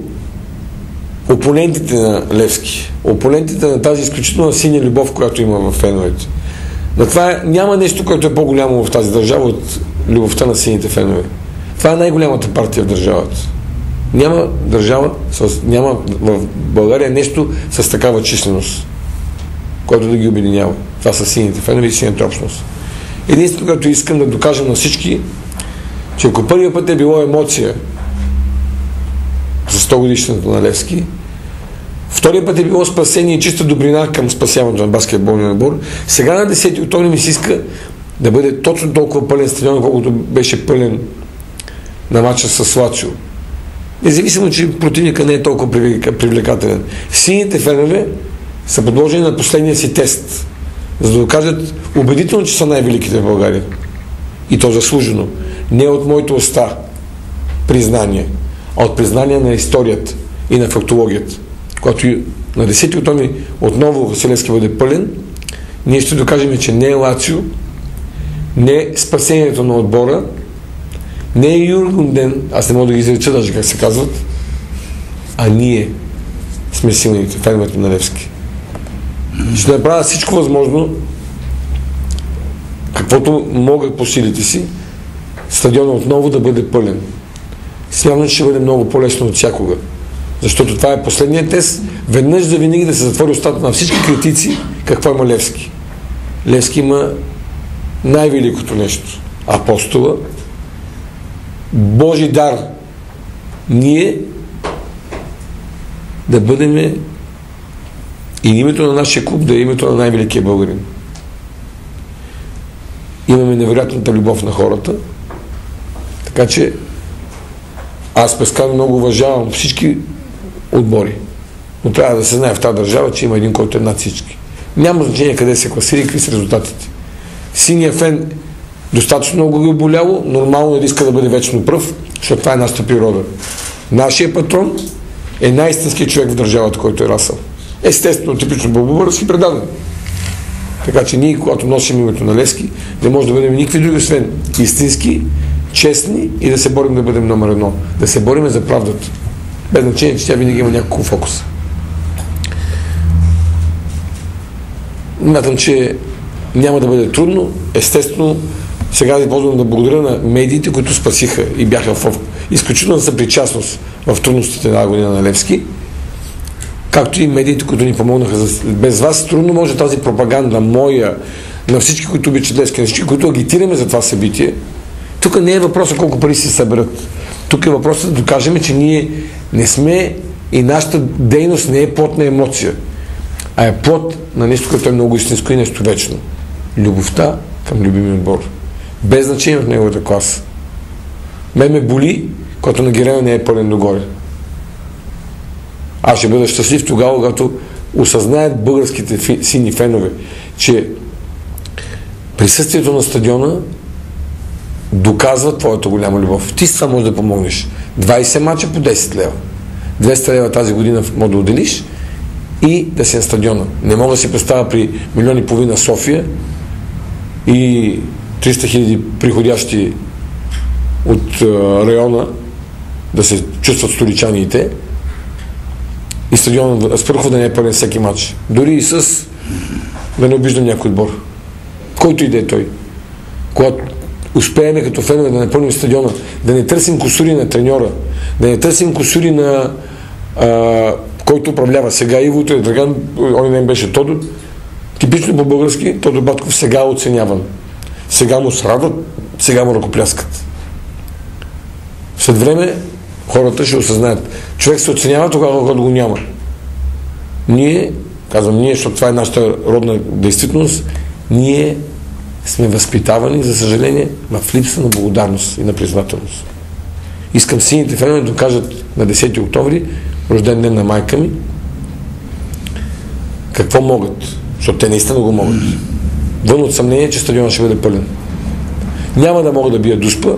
Speaker 1: опонентите на Левски, опонентите на тази изключително синя любов, която има в феновете. Но това няма нещо, което е по-голямо в тази държава от любовта на сините фенове. Това е най-голямата партия в държавата. Няма държава, няма в България нещо с такава численост, което да ги обединява. Това са сините фенове и синята общност. Единствено, което искам да докажа на всички, че ако първият път е било емоция за 100 годишната на Левски, вторият път е било спасение и чиста добрина към спасяването на баскетболния отбор, сега на 10 октомври ми се иска да бъде точно толкова пълен стадион, колкото беше пълен на матча с Лацио. Независимо, че противника не е толкова привлекателен. Сините фенове са подложени на последния си тест, за да докажат убедително, че са най-великите в България. И то заслужено. Не от моите уста признание, а от признание на историята и на фактологията. Когато на 10 октомври отново Василевски бъде пълен, ние ще докажем, че не е Лацио, не е спасението на отбора, не е Юргунден, аз не мога да ги изреча даже как се казват, а ние сме силните, феновете на Левски. Ще направя всичко възможно, каквото мога по силите си, стадиона отново да бъде пълен. Смятам, че ще бъде много по-лесно от всякога. Защото това е последният тест, веднъж за винаги да се затвори устата на всички критици, какво има Левски. Левски има най-великото нещо. Апостола, Божи дар. Ние да бъдем и името на нашия клуб да е името на най-великия българин. Имаме невероятната любов на хората, така че аз безкрайно много уважавам всички отбори, но трябва да се знае в тази държава, че има един, който е над всички. Няма значение къде се класира и какви са резултатите. Синия фен достатъчно много ги е боляло, нормално е да иска да бъде вечно пръв, защото това е нашата природа. Нашия патрон е най-истинският човек в държавата, който е расъл. Естествено, типично български предаден. Така че ние, когато носим името на Левски, не може да бъдем никакви други, освен истински, честни и да се борим да бъдем номер 1. Да се борим за правдата. Без значение, че тя винаги има някакво фокус. Мятам, че няма да бъде трудно. Естествено, сега да използвам да благодаря на медиите, които спасиха и бяха в изключителна съпричастност в трудностите на година на Левски, както и медиите, които ни помогнаха. Без вас трудно може тази пропаганда моя, на всички, които обичат Левски, на всички, които агитираме за това събитие, тук не е въпросът колко пари се съберат. Тук е въпросът да докажем, че ние не сме и нашата дейност не е плод на емоция, а е плод на нещо, което е много истинско и нещо вечно. Любовта към любимия отбор. Без значение от неговата класа. Мен ме боли, когато на Герена не е пълен догоре. Аз ще бъда щастлив тогава, когато осъзнаят българските сини фенове, че присъствието на стадиона доказва твоята голяма любов. Ти сам можеш да помогнеш. 20 мача по 10 лева. 200 лева тази година може да отделиш и да си на стадиона. Не мога да си представя при 1,5 милиона София и 300 хиляди приходящи от района да се чувстват столичаните и стадиона спърхва да не е пълен всеки матч. Дори и с да не обиждам някой отбор. Който и да е той. Когато успеем като фенове да напълним стадиона, да не търсим кусури на треньора, да не търсим кусури на който управлява сега Ивото и Драган, он ден беше Тодор. Типично по-български, Тодор Батков сега е оценяван. Сега му срадват, сега му ръкопляскат. След време хората ще осъзнаят. Човек се оценява тогава, когато го няма. Ние, казвам ние, защото това е нашата родна действителност, ние сме възпитавани, за съжаление, в липса на благодарност и на признателност. Искам сините фенове да кажат на 10 октомври, рожден ден на майка ми, какво могат, защото те наистина го могат. Вън от съмнение, че стадионът ще бъде пълен. Няма да мога да бия Дуспа,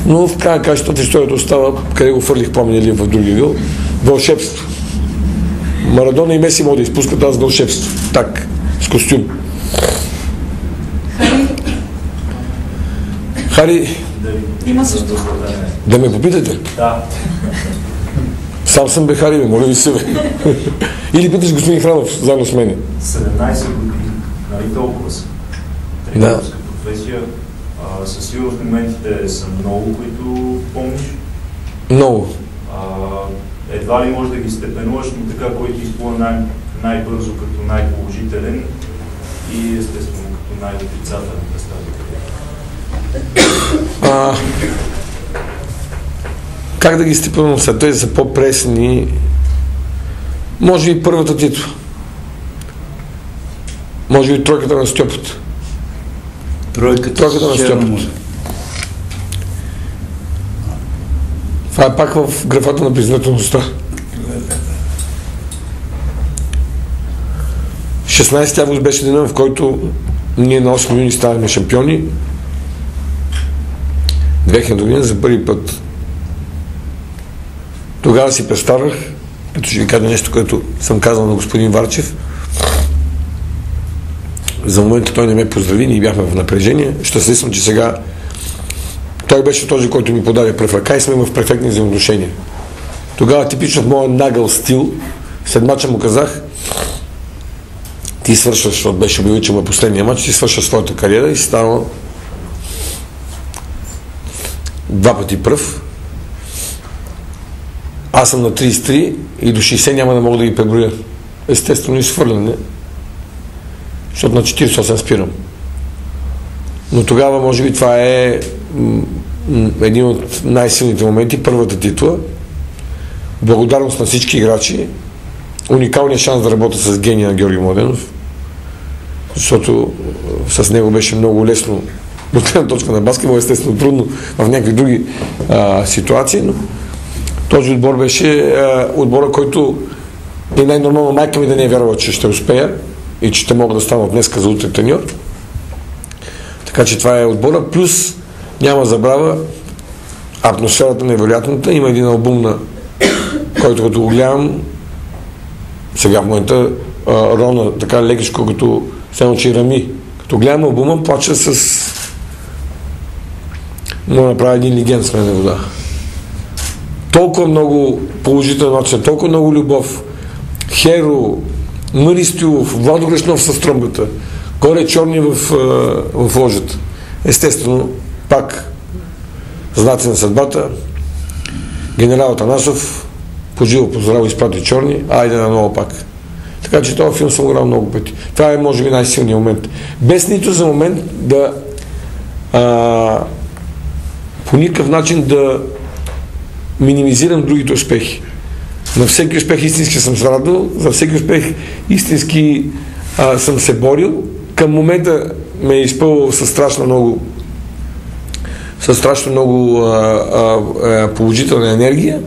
Speaker 1: но в края качеството в историята остава, къде го фърлих по-минали в другия вил, вълшебство. Марадона и Меси могат да изпускат аз вълшебство. Так, с костюм. Хари,
Speaker 3: Има също.
Speaker 1: да ме попитате?
Speaker 5: Да.
Speaker 1: Сам съм бе, Хари, моля ви се, бе. Или питаш господин Хранов, заедно с мене.
Speaker 6: 17 години, нали толкова са? Тренерска професия. Със сигурност моментите са много, които помниш.
Speaker 1: Много.
Speaker 6: Едва ли можеш да ги степенуваш, но така, който изплува най-бързо като най-положителен и естествено като най-отрицателен представител.
Speaker 1: Как да ги степенувам след тези са по-пресни? Може би първата титла. Може би тройката на Стьопата.
Speaker 2: Тройката
Speaker 1: на Стьопата. Това е пак в графата на признателността. 16 август беше денът, в който ние на 8 юни станахме шампиони. 2000 година за първи път. Тогава си представях, като ще ви кажа нещо, което съм казал на господин Варчев. За момента той не ме поздрави, ние бяхме в напрежение. Щастлив съм, че сега той беше този, който ми подаде пръв ръка и сме в перфектни взаимоотношения. Тогава типично в моя нагъл стил, след мача му казах: ти свършваш, защото беше обявил, че му е последния мач, ти свършваш своята кариера и си става 2 пъти пръв. Аз съм на 33 и до 60 няма да мога да ги преброя. Естествено изхвърляне, защото на 48 спирам. Но тогава, може би, това е един от най-силните моменти, първата титла. Благодарност на всички играчи. Уникалният шанс да работя с гения на Георги Младенов, защото с него беше много лесно от една точка на баскетбол, естествено трудно в някакви други ситуации, но този отбор беше отбора, който и най-нормално майка ми да не е вярвала, че ще успея и че ще мога да стана от днеска за утре треньор. Така че това е отбора. Плюс, няма забрава, атмосферата невероятната. Има един албум, на който като го гледам, сега в момента Рона, така лекичко, като се научи Рами. Като гледам албума, плача с... Но направя един легенд с мене вода. Толкова много положителен начин, толкова много любов. Херо, Мари Стюлов, Владо Грешнов с тромбата, горе черни в ложата. Естествено, пак знаци на съдбата, генерал Атанасов, поживо поздраво изпрати черни, айде на ново пак. Така че този филм съм играл много пъти. Това е, може би, най-силният момент. Без нито за момент да по никакъв начин да минимизирам другите успехи. На всеки успех истински съм се радвал, за всеки успех истински съм се борил. Към момента ме е изпълнил със страшно много положителна енергия.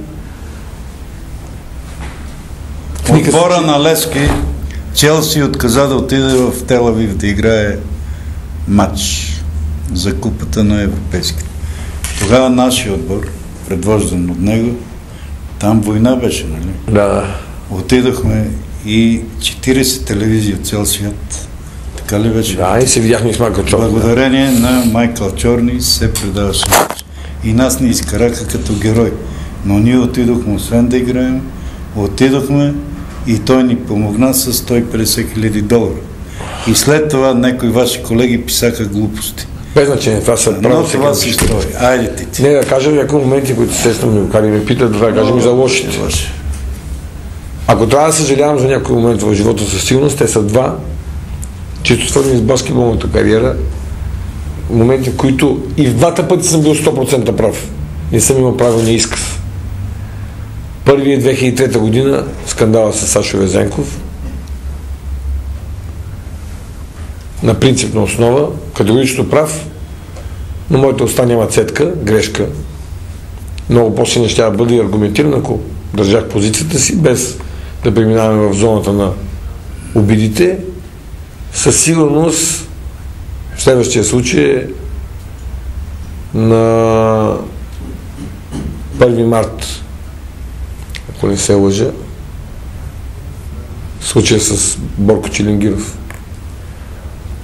Speaker 2: Отбора на Левски, Челси отказа да отиде в Тел Авив да играе матч за купата на европейските. Тогава нашия отбор, предвождан от него, там война беше, нали?
Speaker 1: Да.
Speaker 2: Отидохме и 40 телевизии от цял свят. Така ли беше?
Speaker 1: Да, и се видяхме с Майкъл Чорни.
Speaker 2: Благодарение на Майкъл Чорни се предаваше. И нас ни изкараха като герой. Но ние отидохме, освен да играем, отидохме и той ни помогна с $150,000. И след това някои ваши колеги писаха глупости.
Speaker 1: Без значение, това са
Speaker 2: Но това си стои. Айде ти.
Speaker 1: Не, да кажа някои моменти, които сестам ми кари ме питат, да кажем и за лошите. Ако трябва да съжалявам за някой момент в живота със сигурност, те са два, чисто свързани с баскетболната кариера, моменти, в които и в двата пъти съм бил 100% прав. Не съм имал правилния изказ. Първият 2003 година скандала с Сашо Везенков на принципна основа, категорично прав, но моята уста няма цетка, грешка. Много по-силно ще бъде аргументиран, ако държах позицията си, без да преминаваме в зоната на обидите. Със сигурност в следващия случай на 1 март, ако не се лъжа, случая с Борко Чилингиров.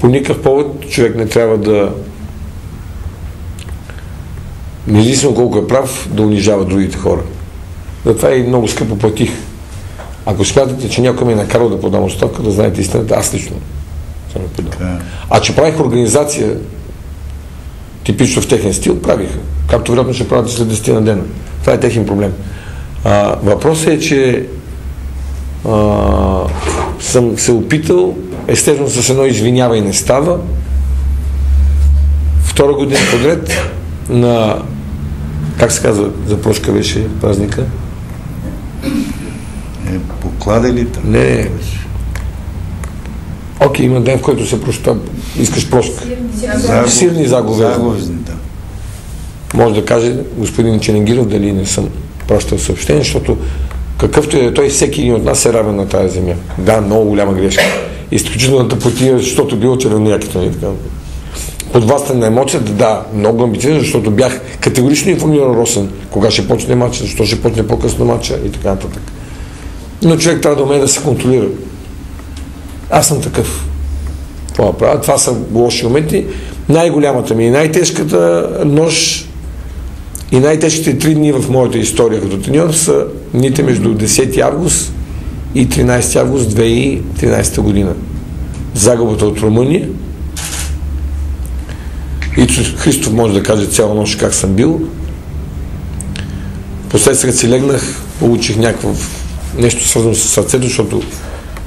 Speaker 1: По никакъв повод човек не трябва да, независимо колко е прав, да унижава другите хора. Затова и много скъпо платих. Ако смятате, че някой ме е накарал да подам оставка, да знаете истината, аз лично съм подал. А че правих организация типично в техен стил, правиха. Както вероятно ще правят след 10 на дена. Това е техен проблем. Въпросът е, че съм се опитал, естествено с едно извинява и не става, втора година подред на, как се казва, за прошка беше празника?
Speaker 2: Покладе ли там?
Speaker 1: Не. Окей, има ден, в който се проща, искаш прошка. Сирни заговезни.
Speaker 2: Да.
Speaker 1: Може да каже господин Чилингиров дали не съм пращал съобщение, защото какъвто е той, всеки един от нас е равен на тази земя. Да, много голяма грешка. Изключителната потия, защото било червенояките. Под властта на емоцията, да, много амбициозен, защото бях категорично информиран Росен, кога ще почне матча, защо ще почне по-късно матча и така нататък. Но човек трябва да умее да се контролира. Аз съм такъв. Това правя. Това са лоши моменти. Най-голямата ми и най-тежката нощ и най-тежките 3 дни в моята история като треньор са дните между 10 август и 13 август 2013 година. Загубата от Румъния. И Христов може да каже цяла нощ как съм бил. Последствие си легнах, получих нещо свързано с сърцето, защото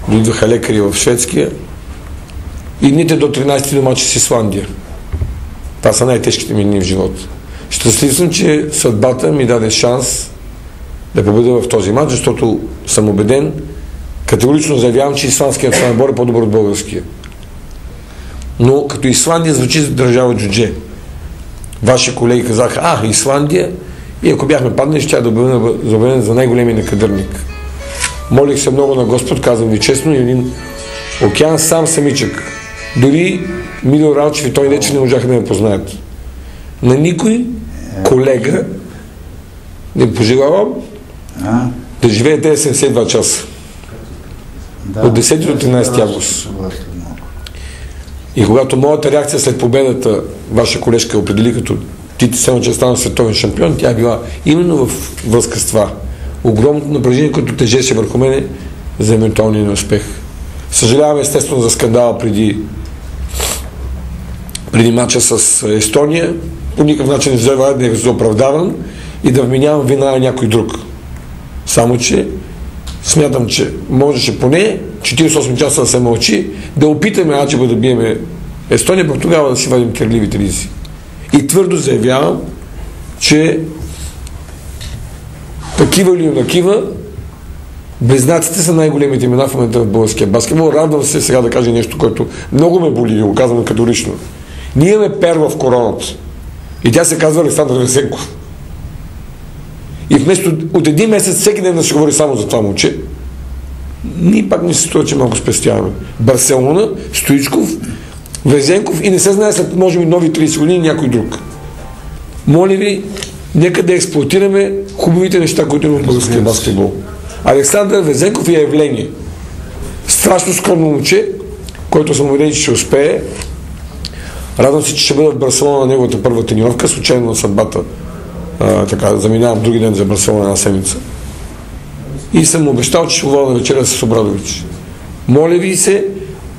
Speaker 1: дойдоха лекари в Шведския. И дните до 13 домачи с Исландия. Това са най-тежките ми дни в живота. Щастлив съм, че съдбата ми даде шанс да победя в този матч, защото съм убеден, категорично заявявам, че исландският отбор е по-добър от българския. Но като Исландия звучи държава джудже. Ваши колеги казаха, Исландия, и ако бяхме паднали, ще да бъде за най-големия некадърник. Молих се много на Господ, казвам ви честно, и един океан сам самичък. Дори Мило Ралчев и той вече не можаха да ме познаят. На никой колега не пожелавам да живее 72 часа. От 10 до 13 август. И когато моята реакция след победата, ваша колежка определи като Тити Сеночев стана световен шампион, тя била именно в връзка с това. Огромното напрежение, което тежеше върху мене за евентуалния неуспех. Съжалявам естествено за скандала преди матча с Естония. По никакъв начин не взема да е заоправдаван и да вменявам вина на някой друг. Само, че смятам, че можеше поне 48 часа да се мълчи, да опитаме аджеба да биеме Естония, пък тогава да си вадим керливите ризи. И твърдо заявявам, че такива или такива, близнаците са най-големите имена в момента в българския баскетбол. Радвам се сега да кажа нещо, което много ме боли, го казвам категорично. Ние имаме перла в короната. И тя се казва Александър Везенков. И вместо от един месец всеки ден да се говори само за това момче, ние пак ми се струва, че малко спестяваме. Барселона, Стоичков, Везенков и не се знае след може би нови 30 години някой друг. Моля ви, нека да експлоатираме хубавите неща, които има в българския баскетбол. Александър Везенков е явление. Страшно скромно момче, който съм уверен, че ще успее. Радвам се, че ще бъда в Барселона на неговата първа тренировка, случайно на съдбата. Така, заминавам други ден за Барселона една седмица. И съм обещал, че ще водя на вечеря с Обрадович. Моля ви се,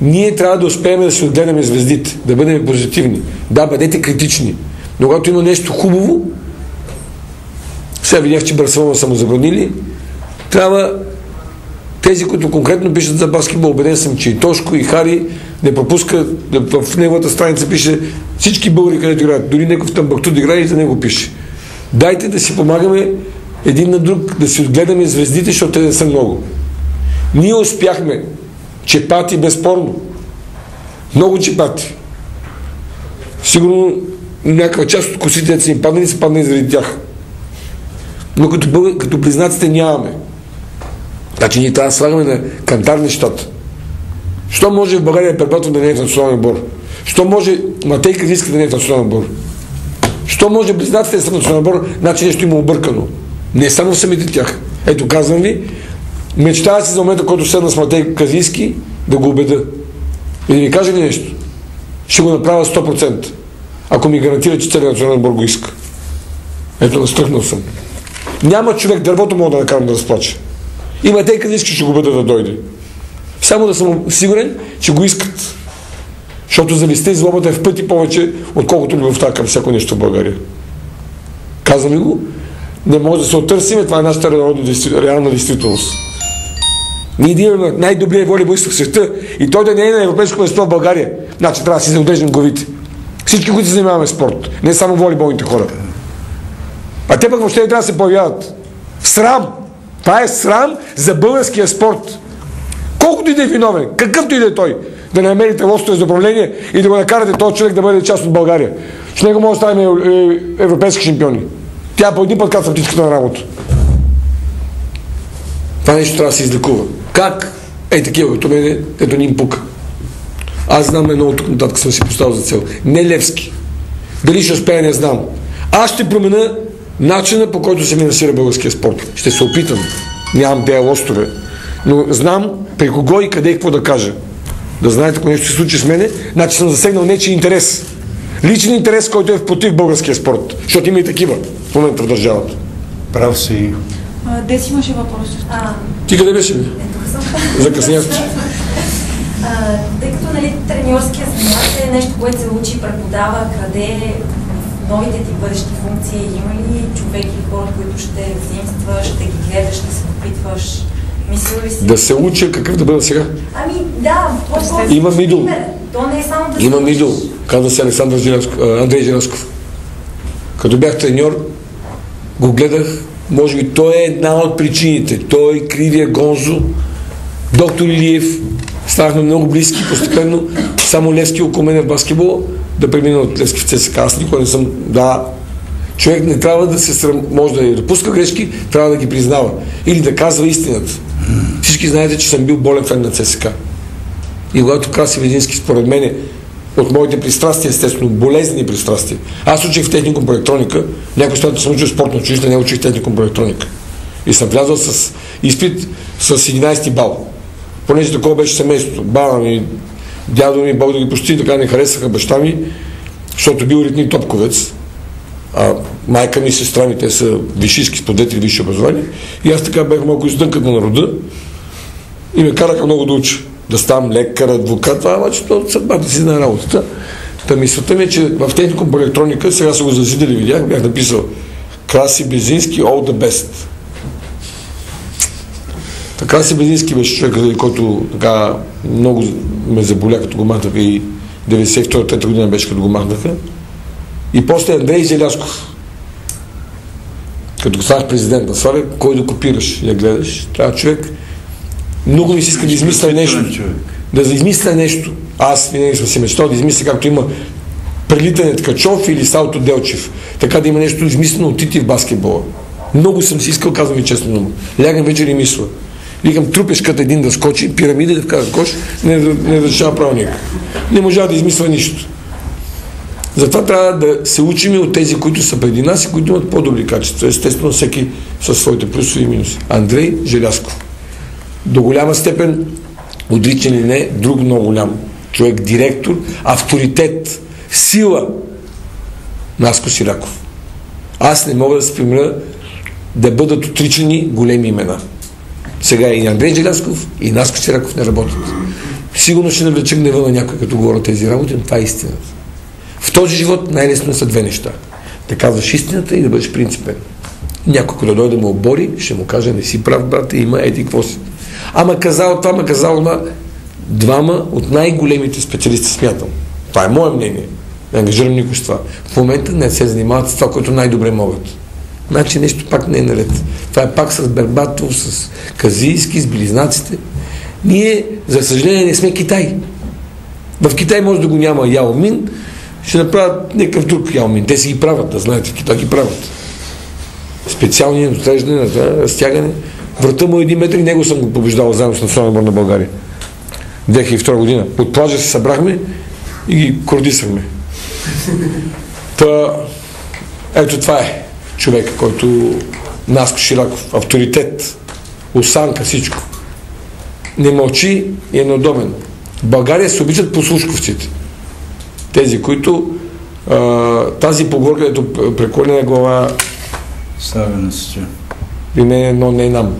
Speaker 1: ние трябва да успеем да си отгледаме звездите, да бъдем позитивни. Да, бъдете критични. Но когато има нещо хубаво, сега видях, че Барселона са му забранили, трябва тези, които конкретно пишат за баскетбол, убеден съм, че и Тошко, и Хари не пропуска, в неговата страница пише всички българи, където играят, дори някой в Тамбакту да играе и за него пише. Дайте да си помагаме един на друг, да си отгледаме звездите, защото те не са много. Ние успяхме. Чепати безспорно. Много чепати. Сигурно някаква част от косите са им паднали, са паднали заради тях. Но като близнаците нямаме. Значи ние трябва да слагаме на кантар нещата. Що може в България Пербатов да не е в национален отбор? Що може Матей Казийски да не е в национален отбор? Що може близнаците да са в национален отбор? Значи нещо има объркано. Не само в самите тях. Ето казвам ви, мечтая си за момента, който седна с Матей Казийски, да го убеда. И да ми каже ли нещо? Ще го направя 100%. Ако ми гарантира, че целият национален отбор го иска. Ето, настръхнал съм. Няма човек, дървото мога да накарам да разплаче. И Матей Казийски ще го бъда да дойде. Само да съм сигурен, че го искат. Защото завистта и злобата е в пъти повече, отколкото любовта към всяко нещо в България. Казвам ли го? Не може да се оттърсиме, това е нашата реална действителност. Ние да имаме най-добрия волейболист в света и той да не е на европейско место в България. Значи трябва да си заудежим главите. Всички, които се занимаваме спорт, не само волейболните хора. А те пък въобще не трябва да се появяват. Срам! Това е срам за българския спорт. Колкото и да е виновен, какъвто и да е той, да не намерите лостове за управление и да го накарате този човек да бъде част от България. С него може да ставим европейски шампиони. Тя по един път казва птичката на работа. Това нещо трябва да се излекува. Как? Такива, като мене, ето ни им пука. Аз знам едно от тук нататък съм си поставил за цел. Не Левски. Дали ще успея, не знам. Аз ще променя начина, по който се финансира българския спорт. Ще се опитам. Нямам тези лостове. Но знам при кого и къде и какво да кажа. Да знаете, ако нещо се случи с мене, значи съм засегнал нечи интерес. Личен интерес, който е против българския спорт. Защото има и такива в момента в държавата.
Speaker 2: Прав си.
Speaker 3: Деси имаше въпрос.
Speaker 1: Ти къде беше ми? Закъснях.
Speaker 7: Тъй като треньорския занимат е нещо, което се учи, преподава, краде в новите ти бъдещи функции. Има ли човек или хора, които ще взаимстваш, ще ги гледаш, ще се допитваш?
Speaker 1: Да се уча какъв да бъда сега?
Speaker 7: Да,
Speaker 1: имам идол.
Speaker 7: То не е само да
Speaker 1: имам идол. Казва се Андрей Желязков. Като бях треньор, го гледах, може би той е една от причините. Той, Кривия, Гонзо, доктор Илиев, станахме много близки, постепенно само Левски около мен в баскетбол, да премина от Левски в ЦСКА. Аз никога не съм, човек не трябва да се може да допуска грешки, трябва да ги признава. Или да казва истината. Всички знаете, че съм бил болен фен на ЦСКА. И когато Краси Ведински, според мен, от моите пристрастия, естествено, болезни пристрастия. Аз учих в техникум по електроника, някой щата съм учил спортно училище, не учих техникум по електроника. И съм влязъл с изпит с 11 бал. Понеже такова беше семейството. Баба ми, дядо ми, Бог да ги почти, така не харесаха баща ми, защото бил ритник топковец. А майка ми и сестра ми, те са висшистки сподетели, висше образование. И аз така бях малко издънкът на народа и ме караха много да уча. Да ставам лекар, адвокат, това обаче съдбата си на работата. Та мисълта ми е, че в техникум по електроника, сега са го засидели, видях, бях написал Краси Безински, all the best. Краси Бедински беше човек, който така много ме заболя, като го махнаха, и 92-та година беше, като го махнаха. И после Андрей Желязков. Като станах президент на Славия, кой да копираш и да гледаш? Трябва човек. Много ми се иска да измисля нещо. Да измисля нещо. Аз винаги съм си мечтал да измисля, както има прелитане Ткачов или Салто Делчев. Така да има нещо измислено от Тити в баскетбола. Много съм си искал, казвам и честно много. Лягам вечер и мисля. Викам трупешката един да скочи, пирамида да вкара кош, не разрешава правилник. Не можа да измисля нищо. Затова трябва да се учим от тези, които са преди нас и които имат по-добри качества. Естествено, всеки със своите плюсови и минуси. Андрей Желязков. До голяма степен, отличен или не, друг много голям човек, директор, авторитет, сила, Наско Сираков. Аз не мога да се примеря да бъдат отричани големи имена. Сега и Андрей Желязков, и Наско Сираков не работят. Сигурно ще навлече гнева на някой, като говоря тези работи, но това е истината. В този живот най-лесно са две неща. Да казваш истината и да бъдеш принципен. Някой, като дойде му обори, ще му каже: не си прав, брате, има еди какво си. Ама казал това, ама казал на двама от най-големите специалисти, смятам. Това е мое мнение. Не ангажирам никой с това. В момента не се занимават с това, което най-добре могат. Значи нещо пак не е наред. Това е пак с Бербатов, с Казийски, с Близнаците. Ние, за съжаление, не сме Китай. В Китай може да го няма Яо Мин, ще направят някакъв друг Яо Мин. Те си ги правят, да знаете, в Китай ги правят. Специални отреждане, разтягане. Врата му е 1 метър и него съм го побеждал заедно с Националния отбор на България. 2002 година. От плажа се събрахме и ги кордисахме. Та, ето това е човек, който Наско Сираков, авторитет, осанка, всичко. Не мълчи и е неудобен. В България се обичат послушковците. Тези, които тази поговорка, където преклонена глава
Speaker 2: Савена си.
Speaker 1: и не нам.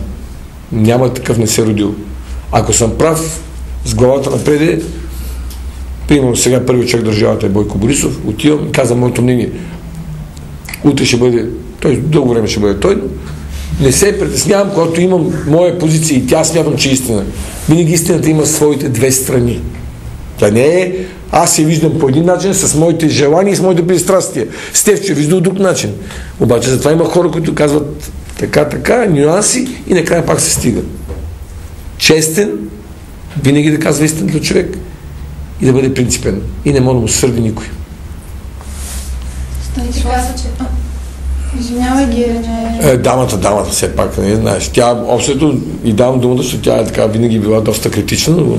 Speaker 1: Няма такъв, не се родил. Ако съм прав, с главата напред, примерно сега първи човек държавата е Бойко Борисов, отивам и казвам моето мнение. Утре ще бъде, той дълго време ще бъде той, но не се притеснявам, когато имам моя позиция и тя смятам, че е истина. Винаги истината има своите две страни. Тя не е, аз я виждам по един начин, с моите желания и с моите пристрастия. Стефчо вижда друг начин. Обаче затова има хора, които казват така, нюанси и накрая пак се стига. Честен, винаги да казва истината човек и да бъде принципен. И не може да му сърди никой.
Speaker 3: Ти каза, че... Извинявай ги,
Speaker 1: Дамата, все пак, не знаеш. Тя, общото, и давам думата, защото тя е така, винаги била доста критична, но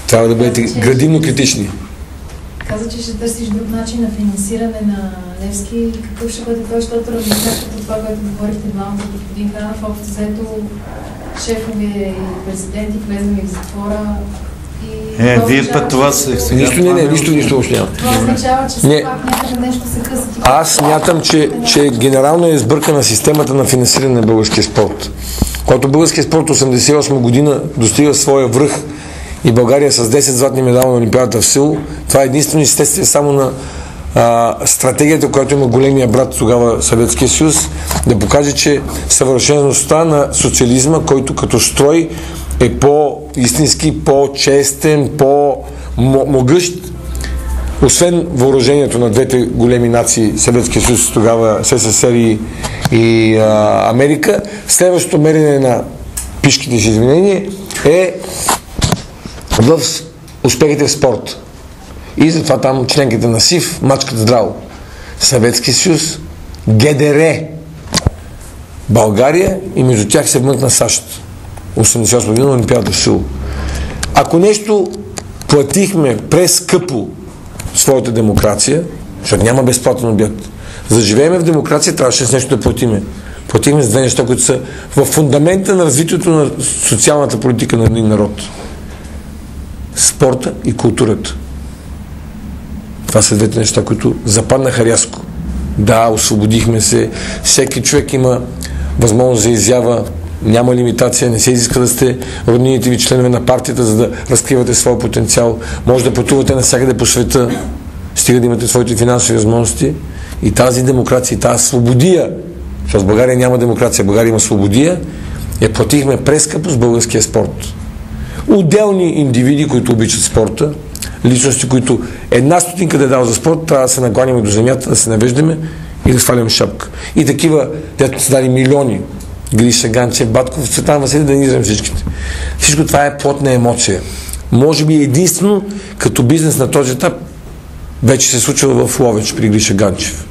Speaker 1: трябва да бъдете градивно критични.
Speaker 8: Каза, че ще търсиш друг начин на финансиране на Левски. Какъв ще бъде той, защото различаващото това, което говорихте двамата, господин Ханов, общо взето шефове и президенти влезнали в затвора.
Speaker 2: Вие път това се...
Speaker 1: Нищо още няма.
Speaker 8: Това означава, че все пак някъде нещо се къса.
Speaker 1: Аз смятам, че генерално е избъркана системата на финансиране на българския спорт. Когато българския спорт 1988 година достига своя връх и България с 10 златни медали на Олимпиадата в Сеул, това е единствено естествено само на стратегията, която има големия брат тогава Съветския съюз, да покаже, че съвършеността на социализма, който като строй е по-истински, по-честен, по-могъщ, освен въоръжението на двете големи нации, Съветския съюз, тогава СССР и Америка, следващото мерене на пишките си изменения е в успехите в спорт. И затова там членките на СИФ мачкат здраво. Съветски съюз, ГДР, България и между тях се вмъкна САЩ. 88 година на Олимпиадата в Сеул. Ако нещо платихме прескъпо своята демокрация, защото няма безплатен обяд, за да живеем в демокрация, трябваше с нещо да платиме. Платихме с две неща, които са в фундамента на развитието на социалната политика на един народ. Спорта и културата. Това са двете неща, които западнаха рязко. Да, освободихме се. Всеки човек има възможност за изява, няма лимитация, не се изиска да сте роднините ви членове на партията, за да разкривате своя потенциал. Може да пътувате навсякъде по света, стига да имате своите финансови възможности. И тази демокрация, и тази свободия, защото в България няма демокрация, в България има свободия, я платихме прескъпо с българския спорт. Отделни индивиди, които обичат спорта, личности, които една стотинка да е дал за спорт, трябва да се накланяме до земята, да се навеждаме и да сваляме шапка. И такива, дето са дали милиони, Гриша Ганчев, Батков, Цветан Василев, да не изрем всичките. Всичко това е плод на емоция. Може би единствено като бизнес на този етап вече се случва в Ловеч при Гриша Ганчев.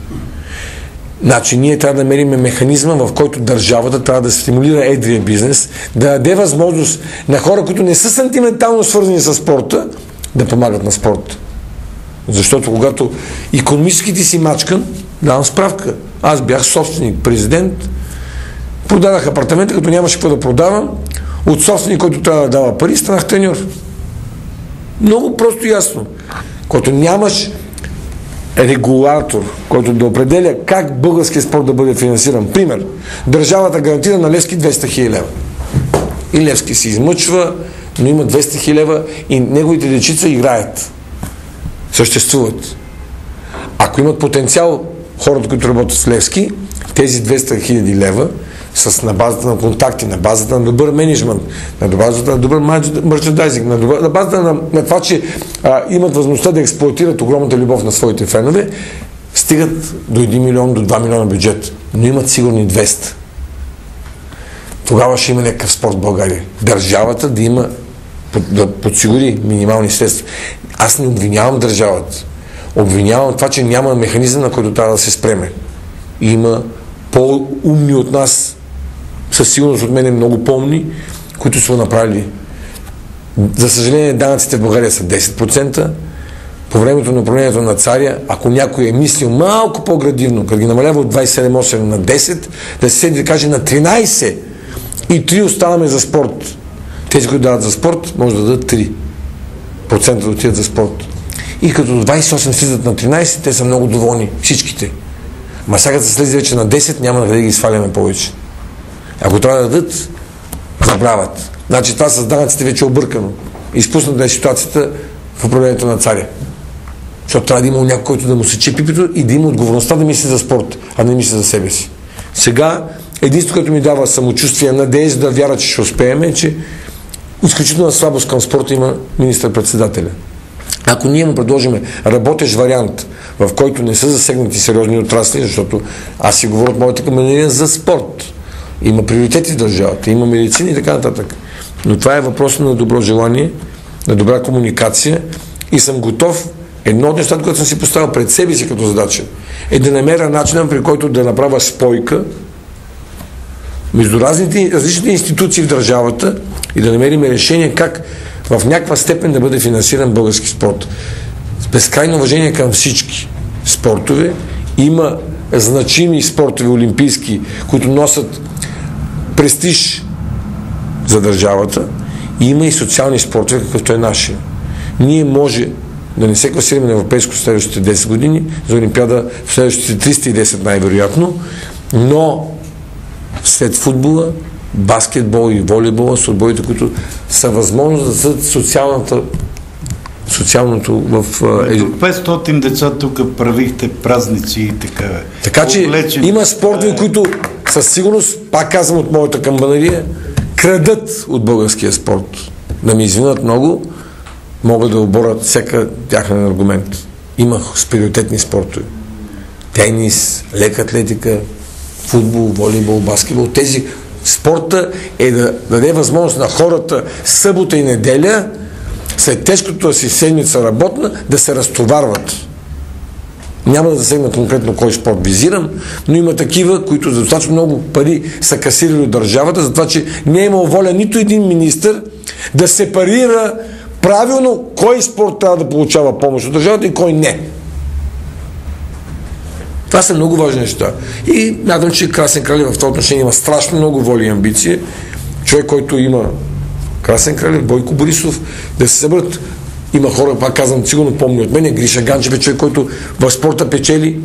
Speaker 1: Значи ние трябва да намерим механизма, в който държавата трябва да стимулира едрия бизнес, да даде възможност на хора, които не са сантиментално свързани с спорта, да помагат на спорта. Защото когато икономическите си мачкан, давам справка. Аз бях собственик, президент, продадах апартамента, като нямаше какво да продавам, от собственик, който трябва да дава пари, станах треньор. Много просто и ясно. Когато нямаш регулатор, който да определя как българския спорт да бъде финансиран. Пример, държавата гарантира на Левски 200 000 лева. И Левски се измъчва, но има 200 000 лева и неговите дечица играят. Съществуват. Ако имат потенциал хората, които работят с Левски, тези 200 000 лева на базата на контакти, на базата на добър менеджмент, на базата на добър мерчендайзинг, на базата на това, че имат възможността да експлоатират огромната любов на своите фенове, стигат до 1 милион, до 2 милиона бюджет, но имат сигурни 200. Тогава ще има някакъв спорт в България. Държавата да подсигури минимални средства. Аз не обвинявам държавата. Обвинявам това, че няма механизъм, на който трябва да се спреме. Има по-умни от нас, със сигурност от мен много по-умни, които са го направили. За съжаление, данъците в България са 10%. По времето на управлението на царя, ако някой е мислил малко по-градивно, като ги намалява от 27-8 на 10, да се седи да каже на 13 и 3 оставаме за спорт. Тези, които дават за спорт, може да дадат 3% да отидат за спорт. И като 28 слизат на 13, те са много доволни. Всичките. Ма сега се слезе вече на 10, няма да ги сваляме повече. Ако трябва да дадат, забравят. Значи това с данъците вече е объркано. Изпусната е ситуацията в управлението на царя. Защото трябва да има някой, който да му се чепи пипито и да има отговорността да мисли за спорт, а не мисли за себе си. Сега, единството, което ми дава самочувствие, надежда, вяра, че ще успеем, е, че изключителна слабост към спорта има министър-председателя. Ако ние му предложим работещ вариант, в който не са засегнати сериозни отрасли, защото аз си говоря от моята камерия за спорт. Има приоритети в държавата, има медицина и така нататък. Но това е въпрос на добро желание, на добра комуникация и съм готов. Едно от нещата, което съм си поставил пред себе си като задача, е да намеря начина, при който да направя спойка между различните институции в държавата и да намерим решение как в някаква степен да бъде финансиран български спорт. С безкрайно уважение към всички спортове. Има значими спортове олимпийски, които носят престиж за държавата. И има и социални спортове, какъвто е нашия. Ние може да не се класираме на европейско в следващите 10 години, за Олимпиада в следващите 310 най-вероятно, но след футбола, баскетбол и волейбола са отборите, които са възможност да съдат социалното в...
Speaker 2: 500 деца тук правихте празници и така.
Speaker 1: Така че има спортове, които със сигурност, пак казвам от моята камбанария, крадат от българския спорт. Да ми извинят много, могат да оборят всяка тяхен аргумент. Има приоритетни спортове. Тенис, лека атлетика, футбол, волейбол, баскетбол. Тези спорта е да даде възможност на хората събота и неделя, след тежкото си седмица работна, да се разтоварват. Няма да засегна конкретно кой спорт визирам, но има такива, които за достатъчно много пари са касирали от държавата, за това, че не е имал воля нито един министър да сепарира правилно кой спорт трябва да получава помощ от държавата и кой не. Това са много важни неща. И мятам, че Красен Кралев в това отношение има страшно много воля и амбиция. Човек, който има Красен Кралев, Бойко Борисов, да се съберат. Има хора, пак казвам, сигурно помни от мен, Гриша Ганчев е човек, който в спорта печели,